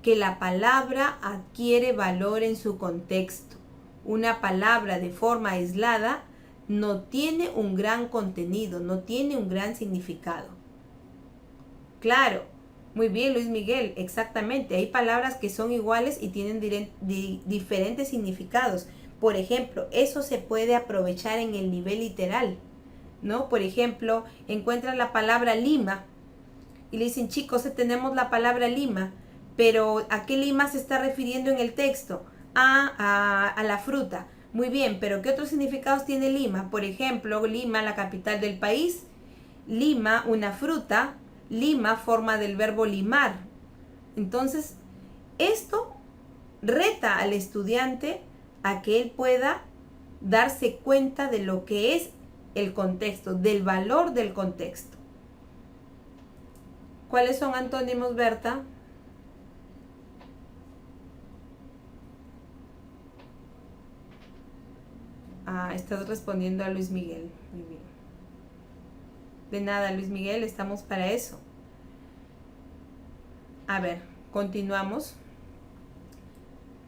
que la palabra adquiere valor en su contexto. Una palabra de forma aislada no tiene un gran contenido, no tiene un gran significado. Claro, muy bien, Luis Miguel, exactamente. Hay palabras que son iguales y tienen diferentes significados. Por ejemplo, eso se puede aprovechar en el nivel literal, ¿no? Por ejemplo, encuentran la palabra lima y le dicen, chicos, tenemos la palabra lima, pero ¿a qué lima se está refiriendo en el texto? A la fruta. Muy bien, pero ¿qué otros significados tiene Lima? Por ejemplo, Lima, la capital del país. Lima, una fruta. Lima, forma del verbo limar. Entonces, esto reta al estudiante a que él pueda darse cuenta de lo que es el contexto, del valor del contexto. ¿Cuáles son antónimos, Berta? Estás respondiendo a Luis Miguel. Muy bien. De nada, Luis Miguel, estamos para eso. A ver, continuamos.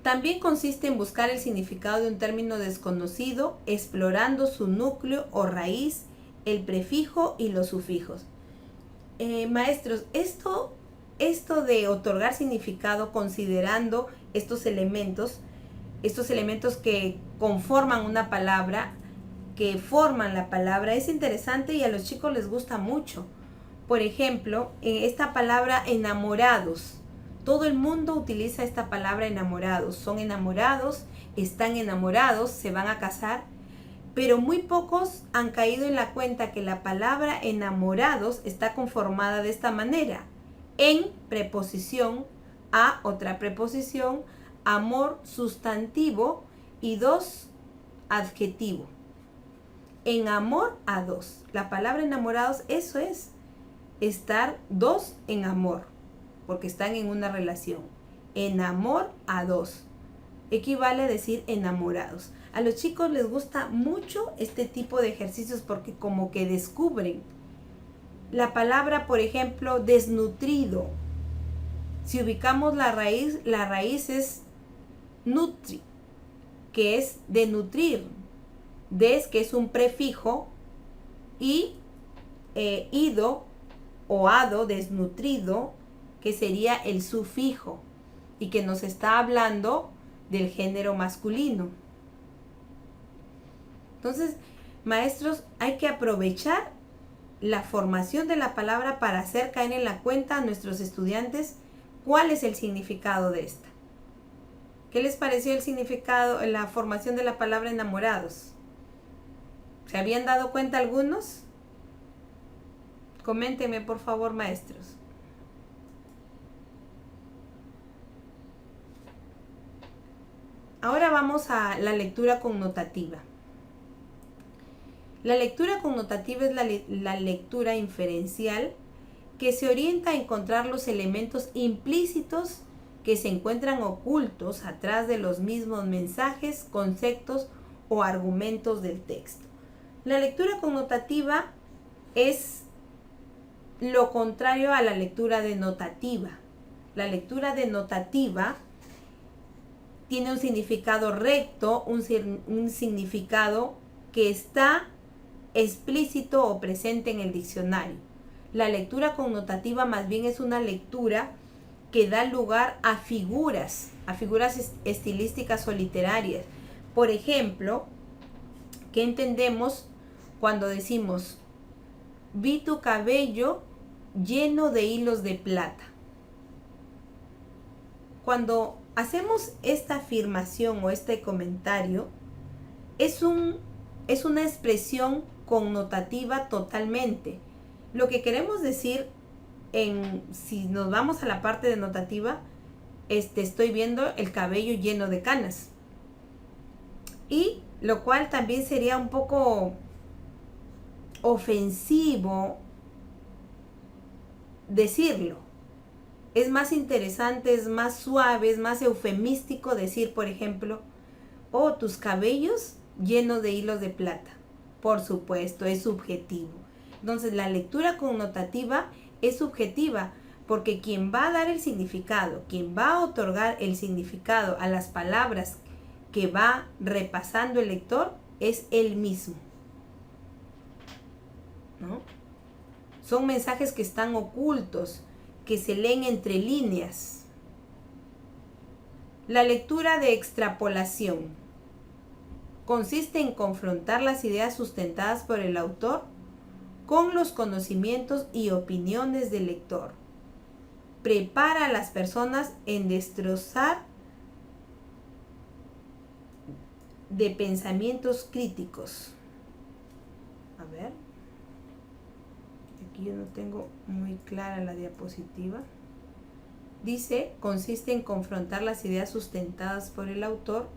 También consiste en buscar el significado de un término desconocido, explorando su núcleo o raíz, el prefijo y los sufijos. Maestros, esto de otorgar significado considerando estos elementos que conforman una palabra, que forman la palabra, es interesante y a los chicos les gusta mucho. Por ejemplo, esta palabra enamorados. Todo el mundo utiliza esta palabra enamorados. Son enamorados, están enamorados, se van a casar. Pero muy pocos han caído en la cuenta que la palabra enamorados está conformada de esta manera. En preposición a otra preposición, amor sustantivo y dos adjetivo. En amor a dos. La palabra enamorados, eso es estar dos en amor, porque están en una relación. En amor a dos. Equivale a decir enamorados. A los chicos les gusta mucho este tipo de ejercicios porque como que descubren. La palabra, por ejemplo, desnutrido. Si ubicamos la raíz es nutri, que es de nutrir. Des, que es un prefijo, y ido o ado, desnutrido, que sería el sufijo y que nos está hablando del género masculino. Entonces, maestros, hay que aprovechar la formación de la palabra para hacer caer en la cuenta a nuestros estudiantes cuál es el significado de esta. ¿Qué les pareció el significado, la formación de la palabra enamorados? ¿Se habían dado cuenta algunos? Coméntenme, por favor, maestros. Ahora vamos a la lectura connotativa. La lectura connotativa es la lectura inferencial que se orienta a encontrar los elementos implícitos que se encuentran ocultos atrás de los mismos mensajes, conceptos o argumentos del texto. La lectura connotativa es lo contrario a la lectura denotativa. La lectura denotativa tiene un significado recto, un significado que está explícito o presente en el diccionario. La lectura connotativa más bien es una lectura que da lugar a figuras estilísticas o literarias. Por ejemplo, ¿qué entendemos cuando decimos vi tu cabello lleno de hilos de plata? Cuando hacemos esta afirmación o este comentario, es una expresión connotativa totalmente. Lo que queremos decir, si nos vamos a la parte denotativa, estoy viendo el cabello lleno de canas. Y lo cual también sería un poco ofensivo decirlo. Es más interesante, es más suave, es más eufemístico decir, por ejemplo, oh, tus cabellos llenos de hilos de plata. Por supuesto, es subjetivo. Entonces, la lectura connotativa es subjetiva porque quien va a dar el significado, quien va a otorgar el significado a las palabras que va repasando el lector es él mismo, ¿no? Son mensajes que están ocultos, que se leen entre líneas. La lectura de extrapolación consiste en confrontar las ideas sustentadas por el autor con los conocimientos y opiniones del lector. Prepara a las personas en destrozar de pensamientos críticos. A ver. Aquí yo no tengo muy clara la diapositiva. Dice, consiste en confrontar las ideas sustentadas por el autor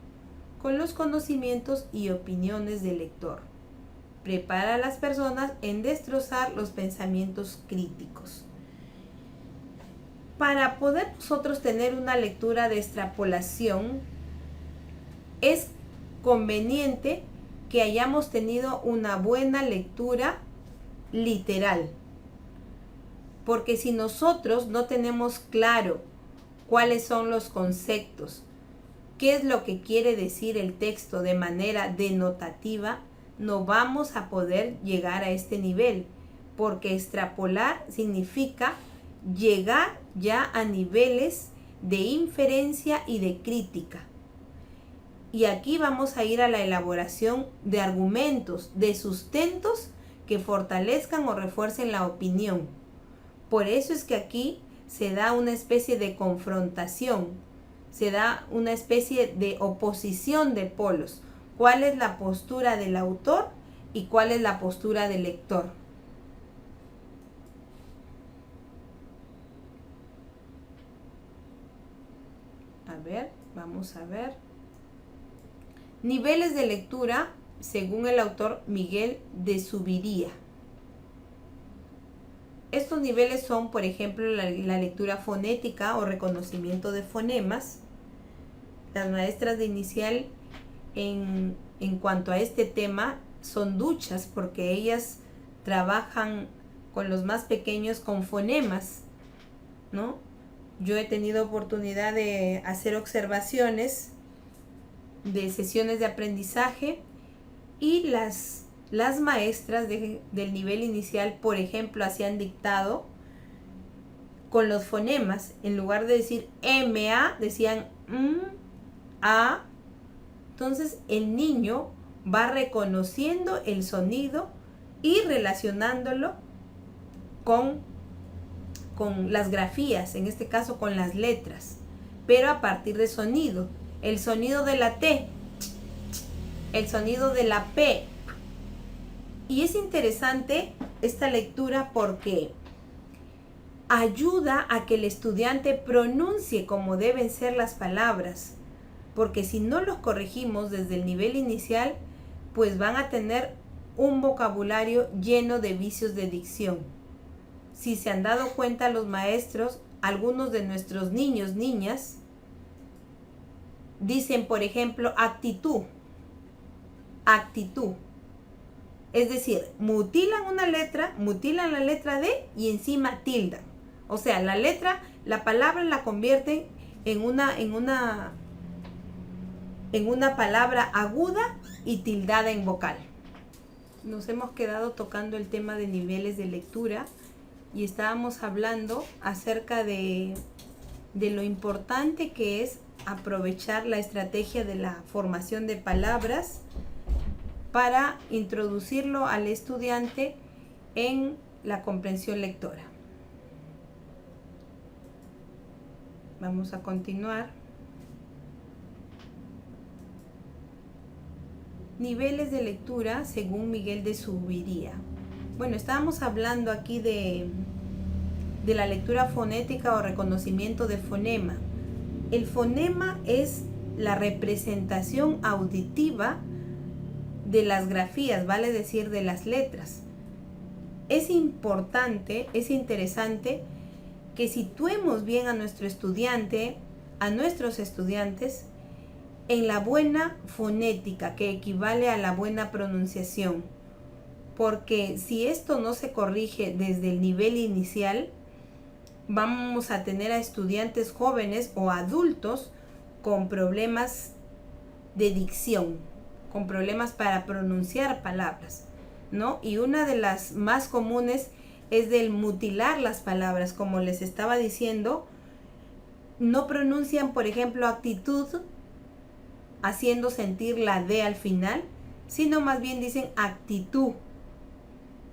con los conocimientos y opiniones del lector. Prepara a las personas en destrozar los pensamientos críticos. Para poder nosotros tener una lectura de extrapolación, es conveniente que hayamos tenido una buena lectura literal. Porque si nosotros no tenemos claro cuáles son los conceptos, qué es lo que quiere decir el texto de manera denotativa, no vamos a poder llegar a este nivel, porque extrapolar significa llegar ya a niveles de inferencia y de crítica. Y aquí vamos a ir a la elaboración de argumentos, de sustentos que fortalezcan o refuercen la opinión. Por eso es que aquí se da una especie de confrontación, se da una especie de oposición de polos. ¿Cuál es la postura del autor y cuál es la postura del lector? A ver, vamos a ver. Niveles de lectura según el autor Miguel de Zuviría. Estos niveles son, por ejemplo, la lectura fonética o reconocimiento de fonemas. Las maestras de inicial en cuanto a este tema son duchas porque ellas trabajan con los más pequeños con fonemas, ¿no? Yo he tenido oportunidad de hacer observaciones de sesiones de aprendizaje y las maestras del nivel inicial, por ejemplo, hacían dictado con los fonemas. En lugar de decir MA, decían A. Entonces el niño va reconociendo el sonido y relacionándolo con las grafías, en este caso con las letras, pero a partir de sonido. El sonido de la T, el sonido de la P. Y es interesante esta lectura porque ayuda a que el estudiante pronuncie como deben ser las palabras, porque si no los corregimos desde el nivel inicial, pues van a tener un vocabulario lleno de vicios de dicción. Si se han dado cuenta los maestros, algunos de nuestros niños, niñas, dicen, por ejemplo, actitud. Actitud. Es decir, mutilan una letra, mutilan la letra D y encima tildan. O sea, la palabra la convierten en una palabra aguda y tildada en vocal. Nos hemos quedado tocando el tema de niveles de lectura y estábamos hablando acerca de lo importante que es aprovechar la estrategia de la formación de palabras para introducirlo al estudiante en la comprensión lectora. Vamos a continuar. Niveles de lectura según Miguel de Zuviría. Bueno, estábamos hablando aquí de la lectura fonética o reconocimiento de fonema. El fonema es la representación auditiva de las grafías, vale decir, de las letras. Es importante, es interesante que situemos bien a nuestro estudiante, a nuestros estudiantes, en la buena fonética, que equivale a la buena pronunciación. Porque si esto no se corrige desde el nivel inicial, vamos a tener a estudiantes jóvenes o adultos con problemas de dicción, con problemas para pronunciar palabras, ¿no? Y una de las más comunes es del mutilar las palabras, como les estaba diciendo. No pronuncian, por ejemplo, actitud, haciendo sentir la D al final, sino más bien dicen actitud.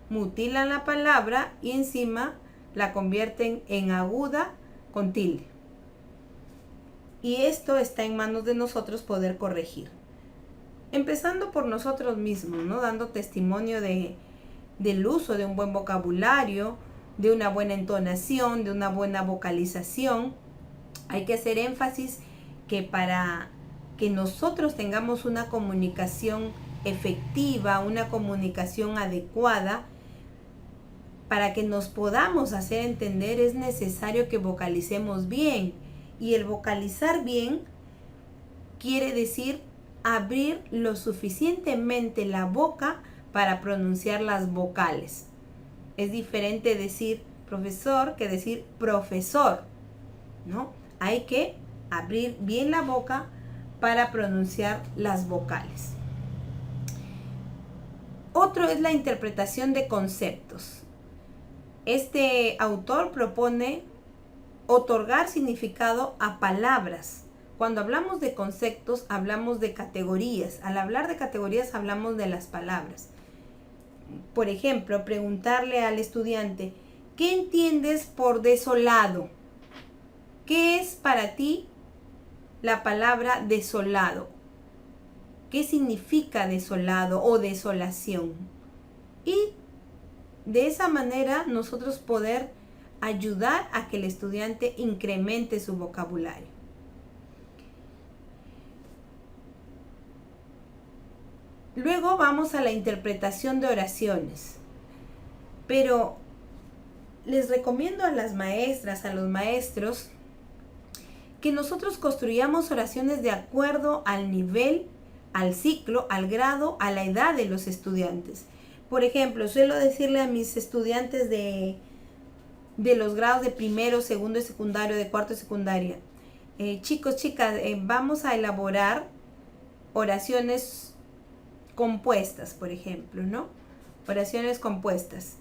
Mutilan la palabra y encima la convierten en aguda con tilde. Y esto está en manos de nosotros poder corregir. Empezando por nosotros mismos, ¿no? Dando testimonio del uso de un buen vocabulario, de una buena entonación, de una buena vocalización. Hay que hacer énfasis que para que nosotros tengamos una comunicación efectiva, una comunicación adecuada, para que nos podamos hacer entender es necesario que vocalicemos bien. Y el vocalizar bien quiere decir abrir lo suficientemente la boca para pronunciar las vocales. Es diferente decir profesor que decir profesor, ¿no? Hay que abrir bien la boca para pronunciar las vocales. Otro es la interpretación de conceptos. Este autor propone otorgar significado a palabras. Cuando hablamos de conceptos, hablamos de categorías. Al hablar de categorías, hablamos de las palabras. Por ejemplo, preguntarle al estudiante, ¿qué entiendes por desolado? ¿Qué es para ti la palabra desolado? ¿Qué significa desolado o desolación? Y de esa manera nosotros poder ayudar a que el estudiante incremente su vocabulario. Luego vamos a la interpretación de oraciones. Pero les recomiendo a las maestras, a los maestros, que nosotros construyamos oraciones de acuerdo al nivel, al ciclo, al grado, a la edad de los estudiantes. Por ejemplo, suelo decirle a mis estudiantes de los grados de primero, segundo y secundario, de cuarto y secundaria, chicos, chicas, vamos a elaborar oraciones compuestas, por ejemplo, ¿no? Oraciones compuestas.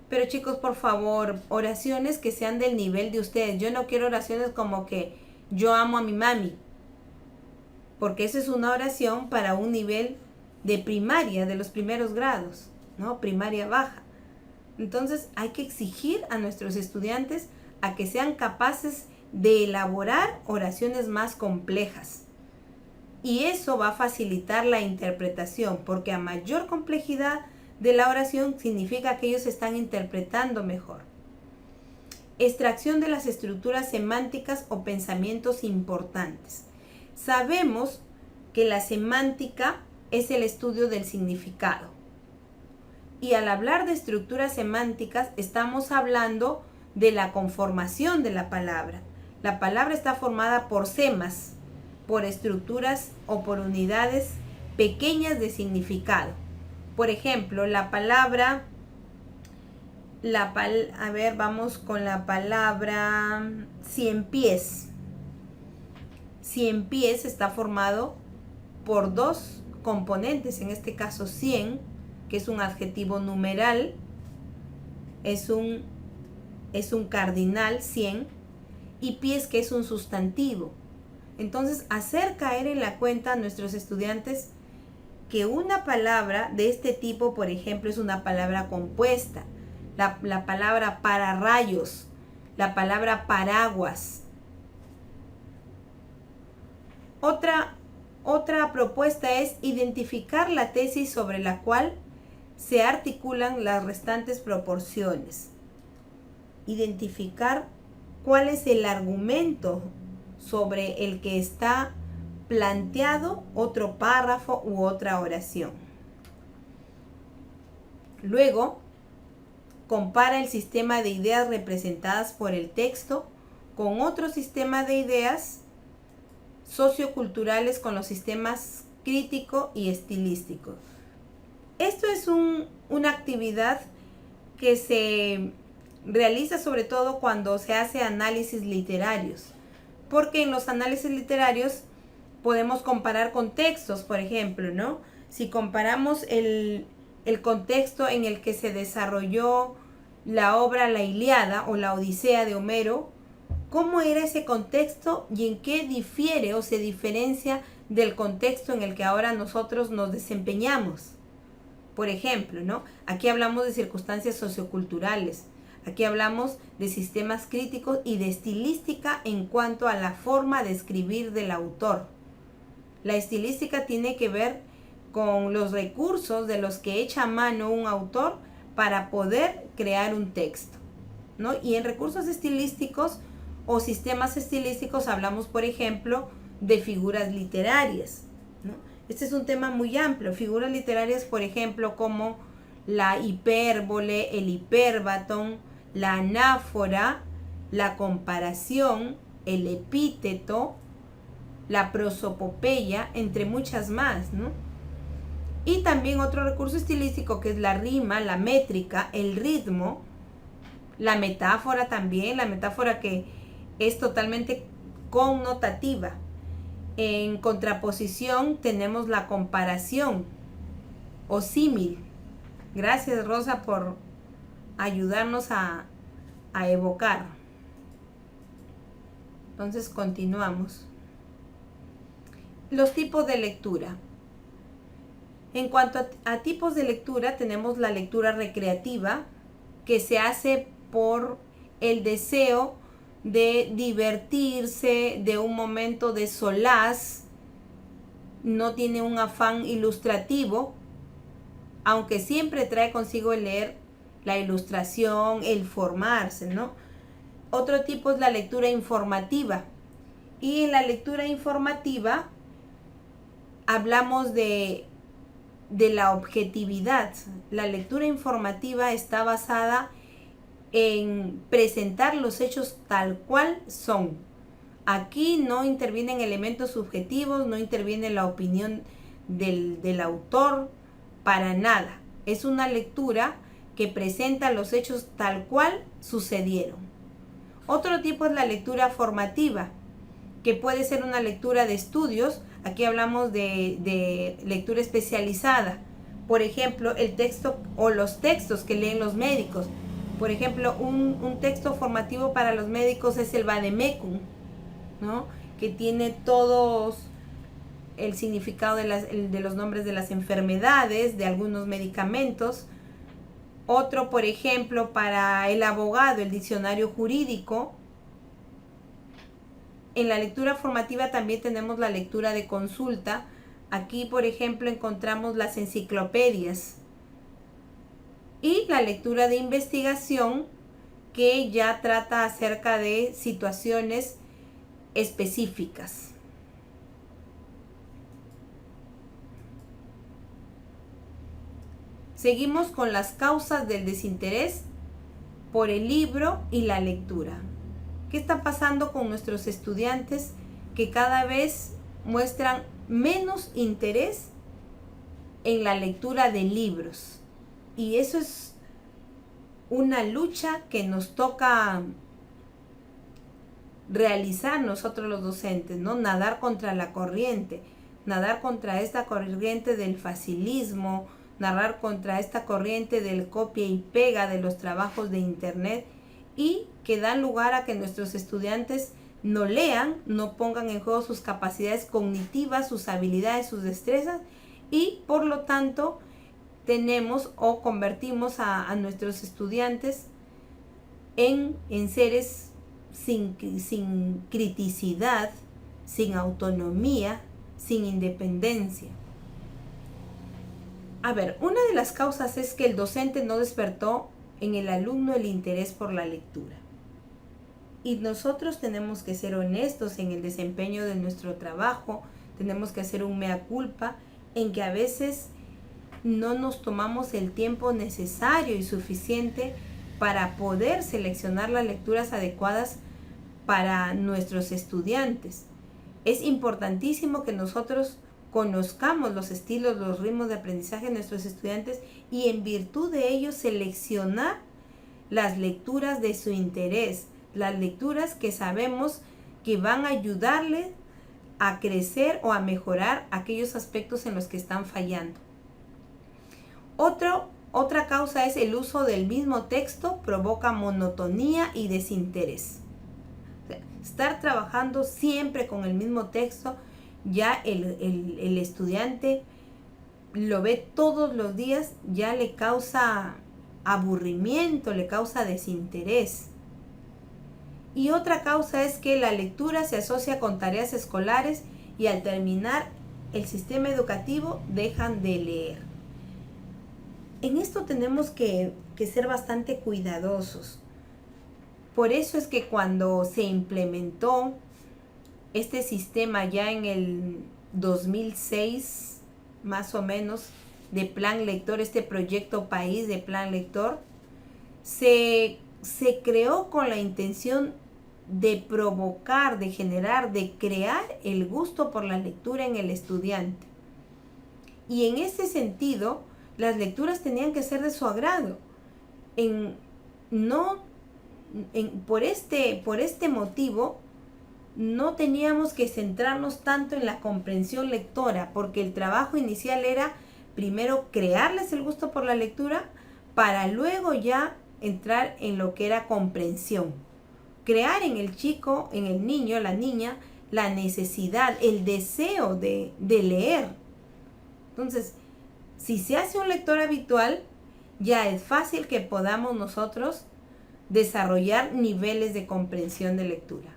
Pero chicos, por favor, oraciones que sean del nivel de ustedes. Yo no quiero oraciones como que yo amo a mi mami, porque eso es una oración para un nivel de primaria, de los primeros grados, ¿no? Primaria baja. Entonces hay que exigir a nuestros estudiantes a que sean capaces de elaborar oraciones más complejas. Y eso va a facilitar la interpretación, porque a mayor complejidad de la oración significa que ellos están interpretando mejor. Extracción de las estructuras semánticas o pensamientos importantes. Sabemos que la semántica es el estudio del significado. Y al hablar de estructuras semánticas, estamos hablando de la conformación de la palabra. La palabra está formada por semas, por estructuras o por unidades pequeñas de significado. Por ejemplo, vamos con la palabra cien pies. Cien pies está formado por dos componentes, en este caso 100, que es un adjetivo numeral, es un cardinal 100, y pies, que es un sustantivo. Entonces, hacer caer en la cuenta a nuestros estudiantes que una palabra de este tipo, por ejemplo, es una palabra compuesta. La palabra pararrayos, la palabra paraguas. Otra propuesta es identificar la tesis sobre la cual se articulan las restantes proporciones. Identificar cuál es el argumento sobre el que está planteado otro párrafo u otra oración. Luego, compara el sistema de ideas representadas por el texto con otro sistema de ideas socioculturales, con los sistemas crítico y estilístico. Esto es una actividad que se realiza sobre todo cuando se hace análisis literarios, porque en los análisis literarios podemos comparar contextos, por ejemplo, ¿no? Si comparamos el contexto en el que se desarrolló la obra La Ilíada o la Odisea de Homero, ¿cómo era ese contexto y en qué difiere o se diferencia del contexto en el que ahora nosotros nos desempeñamos? Por ejemplo, ¿no? Aquí hablamos de circunstancias socioculturales, aquí hablamos de sistemas críticos y de estilística en cuanto a la forma de escribir del autor. La estilística tiene que ver con los recursos de los que echa mano un autor para poder crear un texto, ¿no? Y en recursos estilísticos o sistemas estilísticos hablamos, por ejemplo, de figuras literarias, ¿no? Este es un tema muy amplio. Figuras literarias, por ejemplo, como la hipérbole, el hipérbaton, la anáfora, la comparación, el epíteto, la prosopopeya, entre muchas más, ¿no? Y también otro recurso estilístico que es la rima, la métrica, el ritmo, la metáfora también, la metáfora que es totalmente connotativa. En contraposición tenemos la comparación o símil. Gracias, Rosa, por ayudarnos a evocar. Entonces continuamos. Los tipos de lectura. En cuanto a tipos de lectura, tenemos la lectura recreativa, que se hace por el deseo de divertirse, de un momento de solaz, no tiene un afán ilustrativo, aunque siempre trae consigo el leer la ilustración, el formarse, ¿no? Otro tipo es la lectura informativa. Y en la lectura informativa hablamos de la objetividad. La lectura informativa está basada en presentar los hechos tal cual son. Aquí no intervienen elementos subjetivos, no interviene la opinión del autor, para nada. Es una lectura que presenta los hechos tal cual sucedieron. Otro tipo es la lectura formativa, que puede ser una lectura de estudios. Aquí hablamos de lectura especializada. Por ejemplo, el texto o los textos que leen los médicos. Por ejemplo, un texto formativo para los médicos es el Vademecum, ¿no? Que tiene todos el significado de los nombres de las enfermedades, de algunos medicamentos. Otro, por ejemplo, para el abogado, el diccionario jurídico. En la lectura formativa también tenemos la lectura de consulta. Aquí, por ejemplo, encontramos las enciclopedias. Y la lectura de investigación, que ya trata acerca de situaciones específicas. Seguimos con las causas del desinterés por el libro y la lectura. ¿Qué está pasando con nuestros estudiantes que cada vez muestran menos interés en la lectura de libros? Y eso es una lucha que nos toca realizar nosotros los docentes, ¿no? Nadar contra la corriente, nadar contra esta corriente del facilismo, nadar contra esta corriente del copia y pega de los trabajos de internet, y que dan lugar a que nuestros estudiantes no lean, no pongan en juego sus capacidades cognitivas, sus habilidades, sus destrezas, y por lo tanto tenemos o convertimos a nuestros estudiantes en seres sin criticidad, sin autonomía, sin independencia. A ver, una de las causas es que el docente no despertó en el alumno el interés por la lectura. Y nosotros tenemos que ser honestos en el desempeño de nuestro trabajo, tenemos que hacer un mea culpa en que a veces no nos tomamos el tiempo necesario y suficiente para poder seleccionar las lecturas adecuadas para nuestros estudiantes. Es importantísimo que nosotros conozcamos los estilos, los ritmos de aprendizaje de nuestros estudiantes y en virtud de ello seleccionar las lecturas de su interés, las lecturas que sabemos que van a ayudarles a crecer o a mejorar aquellos aspectos en los que están fallando. Otra causa es el uso del mismo texto provoca monotonía y desinterés. O sea, estar trabajando siempre con el mismo texto, ya el estudiante lo ve todos los días, ya le causa aburrimiento, le causa desinterés. Y otra causa es que la lectura se asocia con tareas escolares y al terminar el sistema educativo dejan de leer. En esto tenemos que ser bastante cuidadosos. Por eso es que cuando se implementó este sistema ya en el 2006, más o menos, de Plan Lector, este proyecto país de Plan Lector, se creó con la intención de provocar, de generar, de crear el gusto por la lectura en el estudiante. Y en ese sentido, las lecturas tenían que ser de su agrado. Por este motivo, no teníamos que centrarnos tanto en la comprensión lectora, porque el trabajo inicial era primero crearles el gusto por la lectura para luego ya entrar en lo que era comprensión. Crear en el chico, en el niño, la niña, la necesidad, el deseo de leer. Entonces, si se hace un lector habitual, ya es fácil que podamos nosotros desarrollar niveles de comprensión de lectura.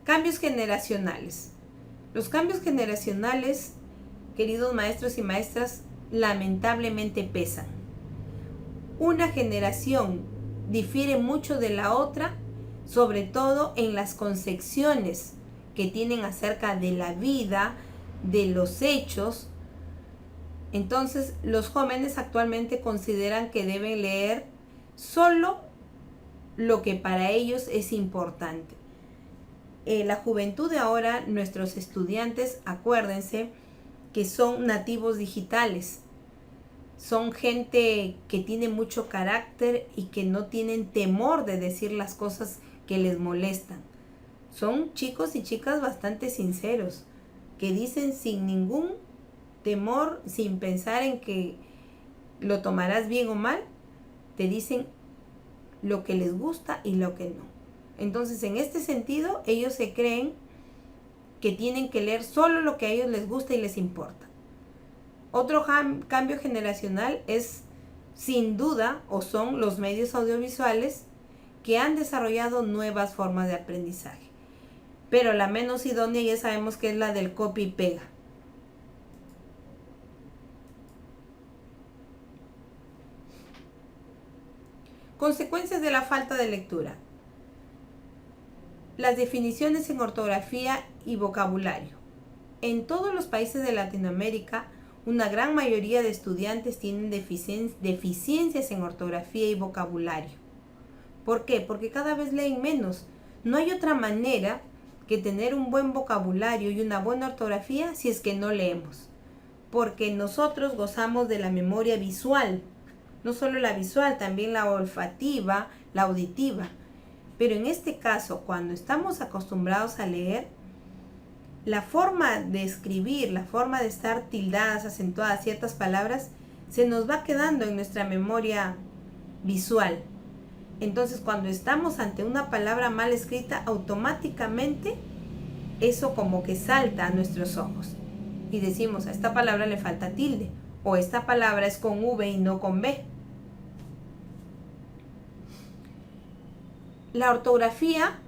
Cambios generacionales. Los cambios generacionales, queridos maestros y maestras, lamentablemente pesan. Una generación difiere mucho de la otra, sobre todo en las concepciones que tienen acerca de la vida, de los hechos. Entonces, los jóvenes actualmente consideran que deben leer solo lo que para ellos es importante. La juventud de ahora, nuestros estudiantes, acuérdense que son nativos digitales. Son gente que tiene mucho carácter y que no tienen temor de decir las cosas que les molestan. Son chicos y chicas bastante sinceros, que dicen sin ningún temor, sin pensar en que lo tomarás bien o mal, te dicen lo que les gusta y lo que no. Entonces, en este sentido, ellos se creen que tienen que leer solo lo que a ellos les gusta y les importa. Otro cambio generacional es, sin duda, o son los medios audiovisuales que han desarrollado nuevas formas de aprendizaje. Pero la menos idónea ya sabemos que es la del copia y pega. Consecuencias de la falta de lectura. Las definiciones en ortografía y vocabulario. En todos los países de Latinoamérica, una gran mayoría de estudiantes tienen deficiencias en ortografía y vocabulario. ¿Por qué? Porque cada vez leen menos. No hay otra manera que tener un buen vocabulario y una buena ortografía si es que no leemos. Porque nosotros gozamos de la memoria visual. No solo la visual, también la olfativa, la auditiva. Pero en este caso, cuando estamos acostumbrados a leer, la forma de escribir, la forma de estar tildadas, acentuadas ciertas palabras, se nos va quedando en nuestra memoria visual. Entonces, cuando estamos ante una palabra mal escrita, automáticamente eso como que salta a nuestros ojos. Y decimos, a esta palabra le falta tilde, o esta palabra es con V y no con B. La ortografía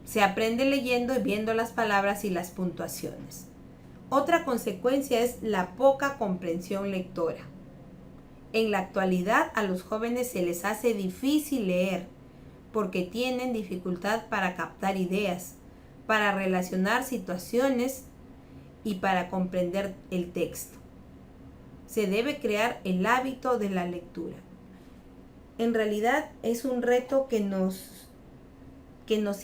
se aprende leyendo y viendo las palabras y las puntuaciones. Otra consecuencia es la poca comprensión lectora. En la actualidad a los jóvenes se les hace difícil leer porque tienen dificultad para captar ideas, para relacionar situaciones y para comprender el texto. Se debe crear el hábito de la lectura. En realidad es un reto que nos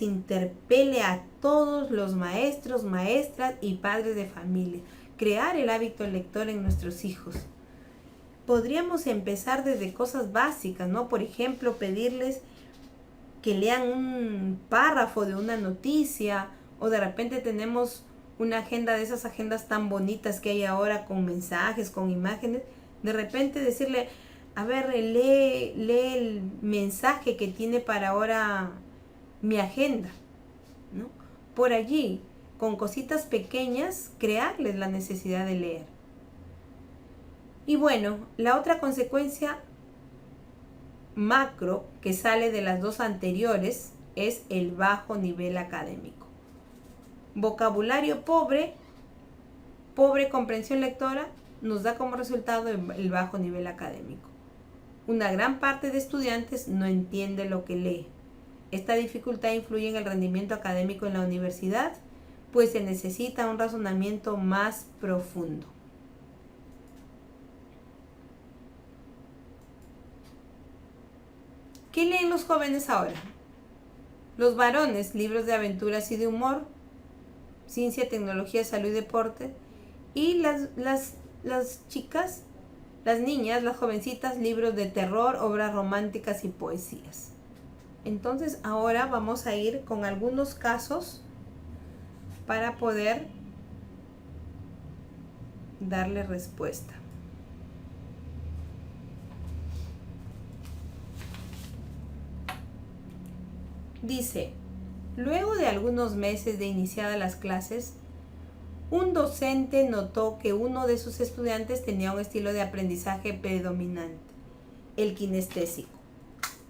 interpele a todos los maestros, maestras y padres de familia. Crear el hábito lector en nuestros hijos. Podríamos empezar desde cosas básicas, ¿no? Por ejemplo, pedirles que lean un párrafo de una noticia, o de repente tenemos una agenda de esas agendas tan bonitas que hay ahora con mensajes, con imágenes. De repente decirle, a ver, lee el mensaje que tiene para ahora mi agenda, ¿no? Por allí, con cositas pequeñas, crearles la necesidad de leer. Y bueno, la otra consecuencia macro que sale de las dos anteriores es el bajo nivel académico. Vocabulario pobre, pobre comprensión lectora, nos da como resultado el bajo nivel académico. Una gran parte de estudiantes no entiende lo que lee. Esta dificultad influye en el rendimiento académico en la universidad, pues se necesita un razonamiento más profundo. ¿Qué leen los jóvenes ahora? Los varones, libros de aventuras y de humor, ciencia, tecnología, salud y deporte. Y las chicas, las niñas, las jovencitas, libros de terror, obras románticas y poesías. Entonces ahora vamos a ir con algunos casos para poder darle respuesta. Dice, luego de algunos meses de iniciadas las clases, un docente notó que uno de sus estudiantes tenía un estilo de aprendizaje predominante, el kinestésico.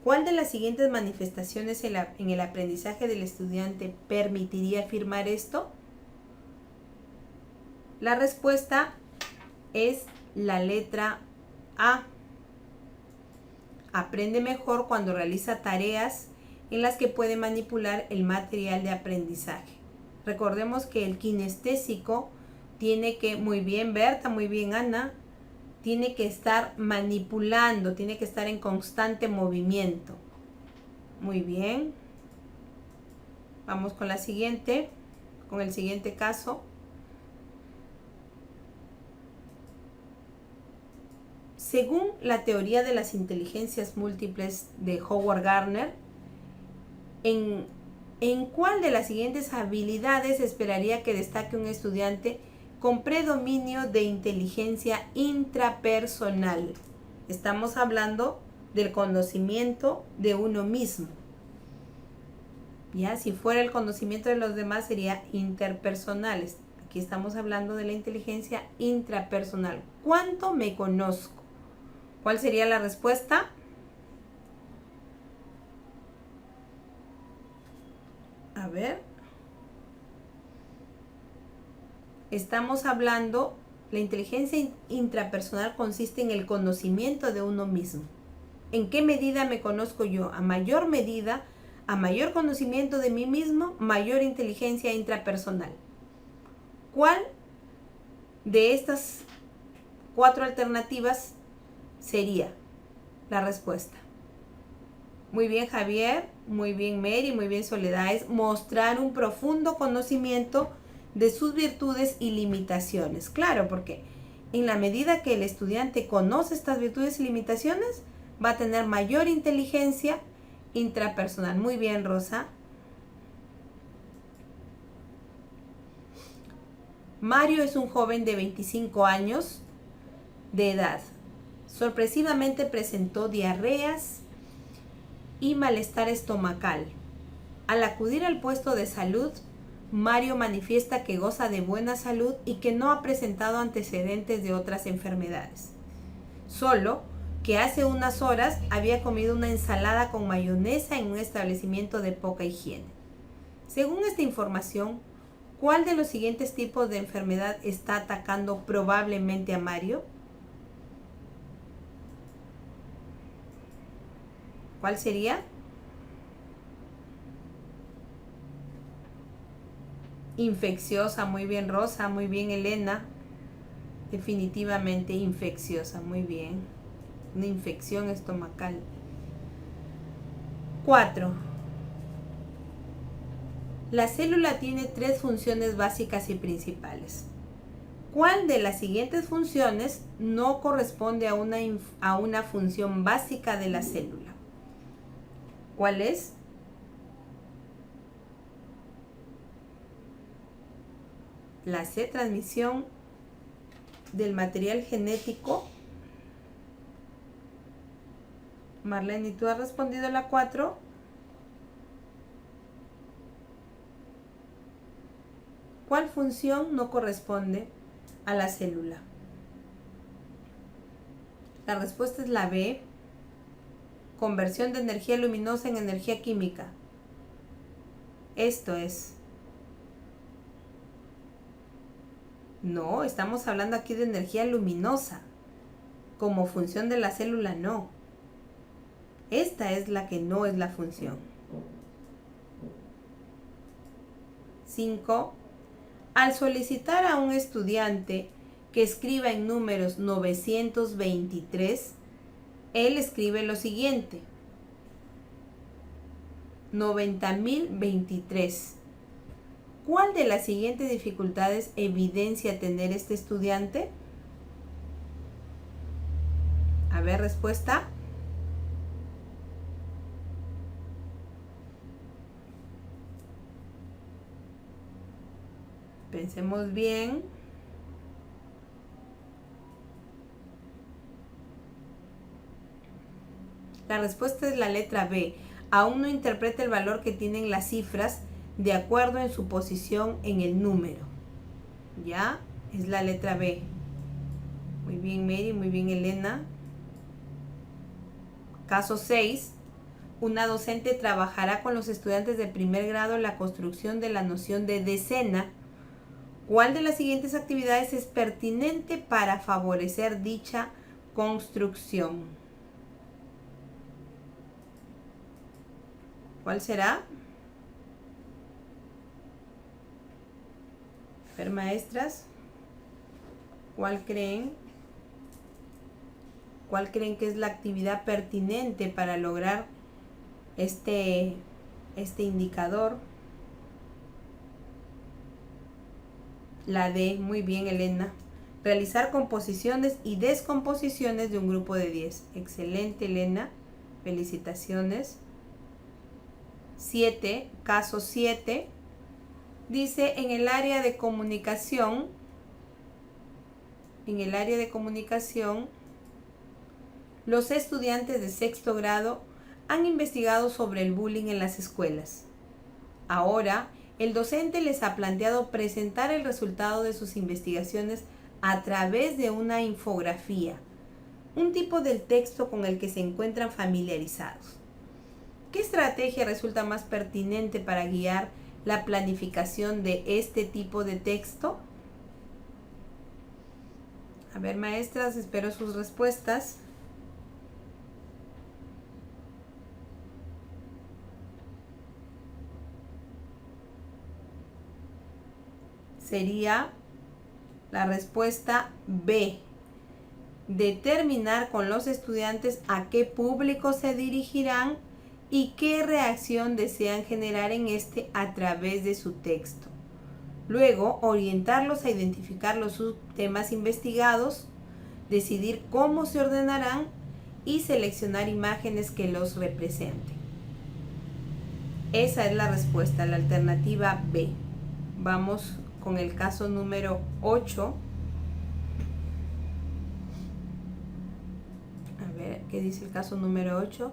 ¿Cuál de las siguientes manifestaciones en el aprendizaje del estudiante permitiría afirmar esto? La respuesta es la letra A. Aprende mejor cuando realiza tareas en las que puede manipular el material de aprendizaje. Recordemos que el kinestésico tiene que, muy bien Berta, muy bien Ana, tiene que estar manipulando, tiene que estar en constante movimiento. Muy bien. Vamos con la siguiente, con el siguiente caso. Según la teoría de las inteligencias múltiples de Howard Gardner, ¿en cuál de las siguientes habilidades esperaría que destaque un estudiante con predominio de inteligencia intrapersonal? Estamos hablando del conocimiento de uno mismo. Ya, si fuera el conocimiento de los demás sería interpersonales. Aquí estamos hablando de la inteligencia intrapersonal. ¿Cuánto me conozco? ¿Cuál sería la respuesta? A ver. Estamos hablando, la inteligencia intrapersonal consiste en el conocimiento de uno mismo. ¿En qué medida me conozco yo? A mayor medida, a mayor conocimiento de mí mismo, mayor inteligencia intrapersonal. ¿Cuál de estas 4 alternativas sería la respuesta? Muy bien, Javier, muy bien, Mary, muy bien, Soledad. Es mostrar un profundo conocimiento de sus virtudes y limitaciones. Claro, porque en la medida que el estudiante conoce estas virtudes y limitaciones, va a tener mayor inteligencia intrapersonal. Muy bien, Rosa. Mario es un joven de 25 años de edad. Sorpresivamente presentó diarreas y malestar estomacal. Al acudir al puesto de salud, Mario manifiesta que goza de buena salud y que no ha presentado antecedentes de otras enfermedades. Solo que hace unas horas había comido una ensalada con mayonesa en un establecimiento de poca higiene. Según esta información, ¿cuál de los siguientes tipos de enfermedad está atacando probablemente a Mario? ¿Cuál sería? Infecciosa, muy bien, Rosa, muy bien, Elena. Definitivamente infecciosa, muy bien. Una infección estomacal. 4. La célula tiene 3 funciones básicas y principales. ¿Cuál de las siguientes funciones no corresponde a una función básica de la célula? ¿Cuál es? La C, transmisión del material genético. Marlene, ¿tú has respondido a la 4? ¿Cuál función no corresponde a la célula? La respuesta es la B. Conversión de energía luminosa en energía química. Esto es. No, estamos hablando aquí de energía luminosa. Como función de la célula, no. Esta es la que no es la función. 5. Al solicitar a un estudiante que escriba en números 923, él escribe lo siguiente: 90.023. ¿Cuál de las siguientes dificultades evidencia tener este estudiante? A ver, respuesta. Pensemos bien. La respuesta es la letra B. Aún no interpreta el valor que tienen las cifras de acuerdo en su posición en el número. ¿Ya? Es la letra B. Muy bien, Mary, muy bien, Elena. Caso 6. Una docente trabajará con los estudiantes de primer grado en la construcción de la noción de decena. ¿Cuál de las siguientes actividades es pertinente para favorecer dicha construcción? ¿Cuál será? A ver, maestras, ¿cuál creen? ¿Cuál creen que es la actividad pertinente para lograr este indicador? La D, muy bien, Elena. Realizar composiciones y descomposiciones de un grupo de 10. Excelente, Elena. Felicitaciones. 7, caso 7. Dice, en el área de comunicación, los estudiantes de sexto grado han investigado sobre el bullying en las escuelas. Ahora, El docente les ha planteado presentar el resultado de sus investigaciones a través de una infografía, un tipo del texto con el que se encuentran familiarizados. ¿Qué estrategia resulta más pertinente para guiar la planificación de este tipo de texto? A ver, maestras, espero sus respuestas. Sería la respuesta B. Determinar con los estudiantes a qué público se dirigirán y qué reacción desean generar en este a través de su texto. Luego, orientarlos a identificar los subtemas investigados, decidir cómo se ordenarán y seleccionar imágenes que los representen. Esa es la respuesta, la alternativa B. Vamos con el caso número 8. A ver, ¿qué dice el caso número 8?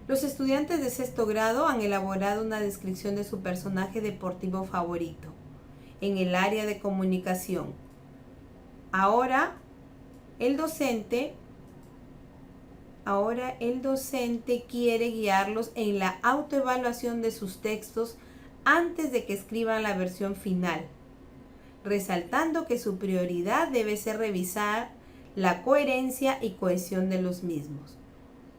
Los estudiantes de sexto grado han elaborado una descripción de su personaje deportivo favorito en el área de comunicación. Ahora el docente quiere guiarlos en la autoevaluación de sus textos antes de que escriban la versión final, resaltando que su prioridad debe ser revisar la coherencia y cohesión de los mismos.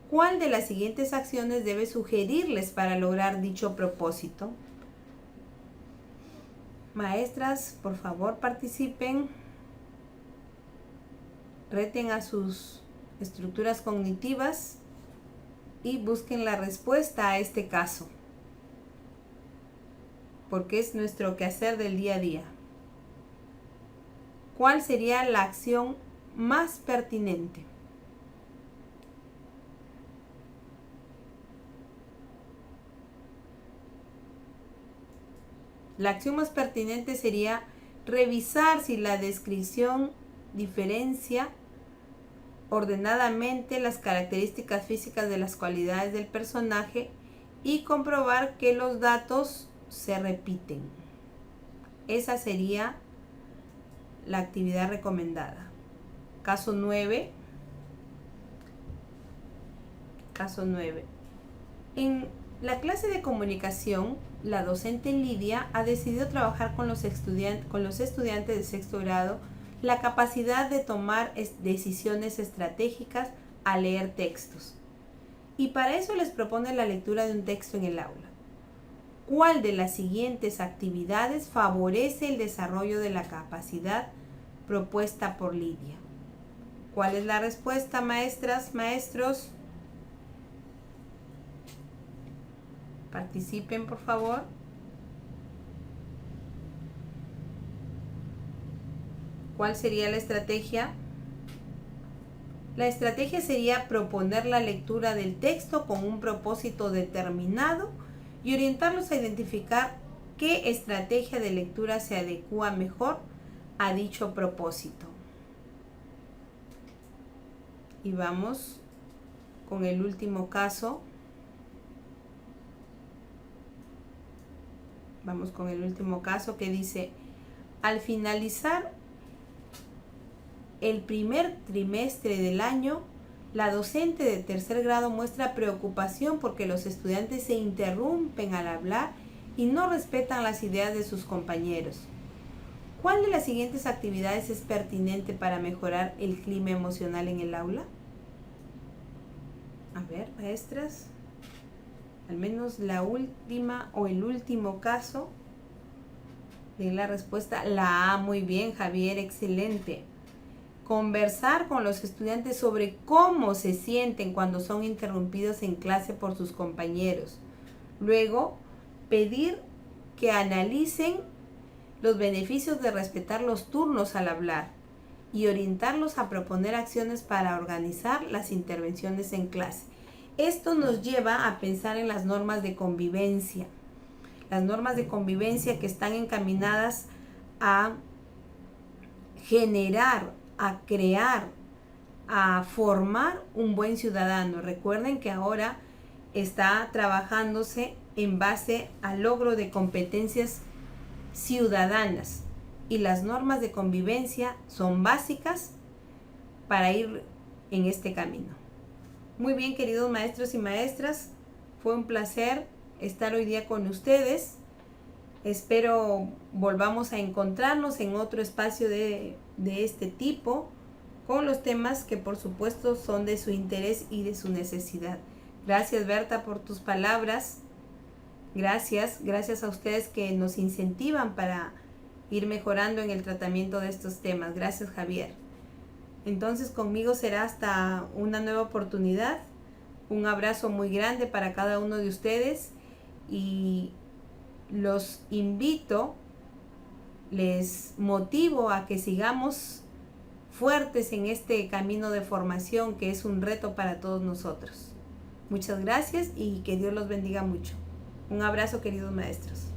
¿Cuál de las siguientes acciones debe sugerirles para lograr dicho propósito? Maestras, por favor, participen. Reten a sus estructuras cognitivas y busquen la respuesta a este caso, porque es nuestro quehacer del día a día. ¿Cuál sería la acción más pertinente? La acción más pertinente sería revisar si la descripción diferencia ordenadamente las características físicas de las cualidades del personaje y comprobar que los datos se repiten. Esa sería la actividad recomendada. Caso 9. Caso 9. En la clase de comunicación, la docente Lidia ha decidido trabajar con los estudiantes de sexto grado la capacidad de tomar decisiones estratégicas al leer textos. Y para eso les propone la lectura de un texto en el aula. ¿Cuál de las siguientes actividades favorece el desarrollo de la capacidad propuesta por Lidia? ¿Cuál es la respuesta, maestras, maestros? Participen, por favor. ¿Cuál sería la estrategia? La estrategia sería proponer la lectura del texto con un propósito determinado y orientarlos a identificar qué estrategia de lectura se adecua mejor a dicho propósito. Y vamos con el último caso. Vamos con el último caso que dice: al finalizar el primer trimestre del año, la docente de tercer grado muestra preocupación porque los estudiantes se interrumpen al hablar y no respetan las ideas de sus compañeros. ¿Cuál de las siguientes actividades es pertinente para mejorar el clima emocional en el aula? A ver, maestras, al menos la última o el último caso de la respuesta, la A. Muy bien, Javier, excelente. Conversar con los estudiantes sobre cómo se sienten cuando son interrumpidos en clase por sus compañeros. Luego, pedir que analicen los beneficios de respetar los turnos al hablar y orientarlos a proponer acciones para organizar las intervenciones en clase. Esto nos lleva a pensar en las normas de convivencia. Las normas de convivencia que están encaminadas a generar, a crear, a formar un buen ciudadano. Recuerden que ahora está trabajándose en base al logro de competencias ciudadanas y las normas de convivencia son básicas para ir en este camino. Muy bien, queridos maestros y maestras, fue un placer estar hoy día con ustedes. Espero volvamos a encontrarnos en otro espacio de este tipo, con los temas que por supuesto son de su interés y de su necesidad. Gracias, Berta, por tus palabras. Gracias a ustedes que nos incentivan para ir mejorando en el tratamiento de estos temas. Gracias, Javier. Entonces conmigo será hasta una nueva oportunidad. Un abrazo muy grande para cada uno de ustedes y los invito, les motivo a que sigamos fuertes en este camino de formación que es un reto para todos nosotros. Muchas gracias y que Dios los bendiga mucho. Un abrazo, queridos maestros.